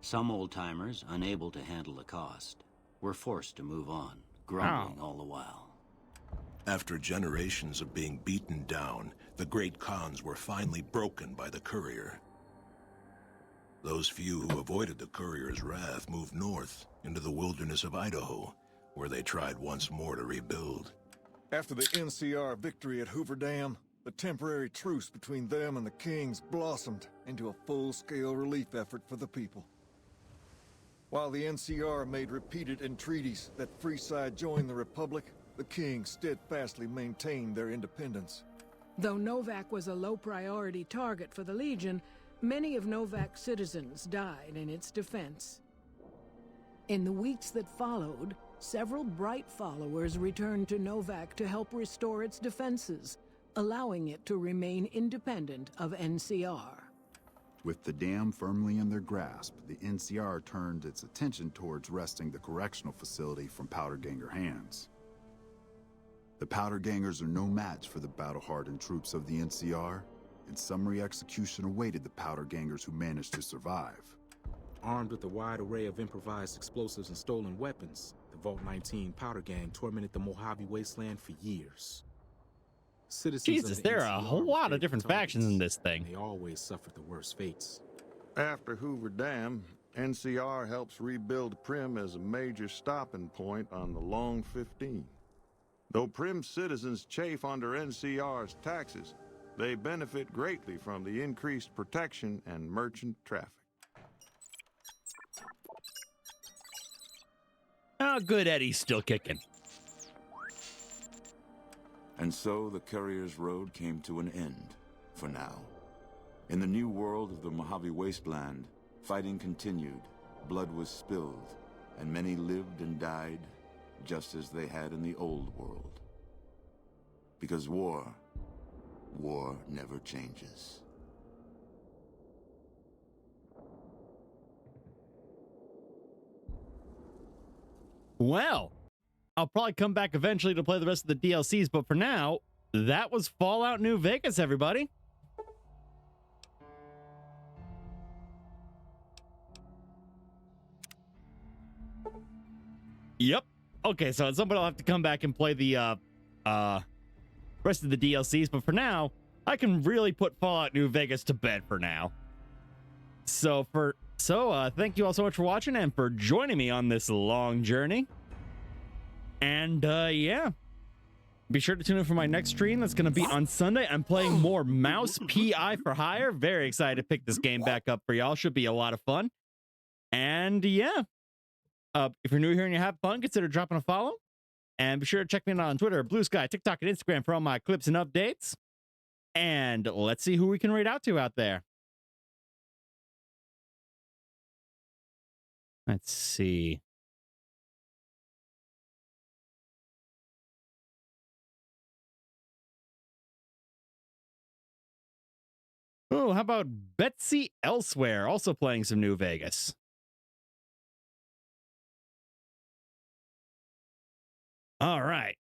B: Some old-timers, unable to handle the cost, were forced to move on, grumbling all the while.
C: After generations of being beaten down, the Great Khans were finally broken by the Courier. Those few who avoided the Courier's wrath moved north into the wilderness of Idaho, where they tried once more to rebuild.
F: After the NCR victory at Hoover Dam, the temporary truce between them and the Kings blossomed into a full-scale relief effort for the people. While the NCR made repeated entreaties that Freeside join the Republic, the Kings steadfastly maintained their independence.
H: Though Novak was a low-priority target for the Legion, many of Novak's citizens died in its defense. In the weeks that followed, several Bright followers returned to Novak to help restore its defenses, allowing it to remain independent of NCR.
W: With the dam firmly in their grasp, the NCR turned its attention towards wresting the correctional facility from Powder Ganger hands. The Powder Gangers are no match for the battle-hardened troops of the NCR, and summary execution awaited the Powder Gangers who managed to survive.
P: Armed with a wide array of improvised explosives and stolen weapons, the Vault 19 Powder Gang tormented the Mojave Wasteland for years. Citizens
E: Jesus,
P: of the
E: there are a
P: NCR
E: whole lot
P: were
E: of different factions in this thing.
P: They always suffered the worst fates.
Q: After Hoover Dam, NCR helps rebuild Primm as a major stopping point on the Long 15. Though Primm citizens chafe under NCR's taxes, they benefit greatly from the increased protection and merchant traffic.
E: Oh, good, Eddie's still kicking.
J: And so the Courier's road came to an end, for now. In the new world of the Mojave Wasteland, fighting continued, blood was spilled, and many lived and died just as they had in the old world. Because war never changes.
E: Well, I'll probably come back eventually to play the rest of the DLCs, but for now, that was Fallout New Vegas, everybody. Yep. Okay, so at some point I'll have to come back and play the rest of the DLCs, but for now, I can really put Fallout New Vegas to bed for now. So thank you all so much for watching and for joining me on this long journey. And yeah, be sure to tune in for my next stream. That's going to be on Sunday. I'm playing more Mouse PI for Hire. Very excited to pick this game back up for y'all. Should be a lot of fun. And yeah, if you're new here and you have fun, consider dropping a follow. And be sure to check me out on Twitter, Blue Sky, TikTok, and Instagram for all my clips and updates. And let's see who we can raid out to out there. Let's see. Oh, how about Betsy Elsewhere, also playing some New Vegas. All right.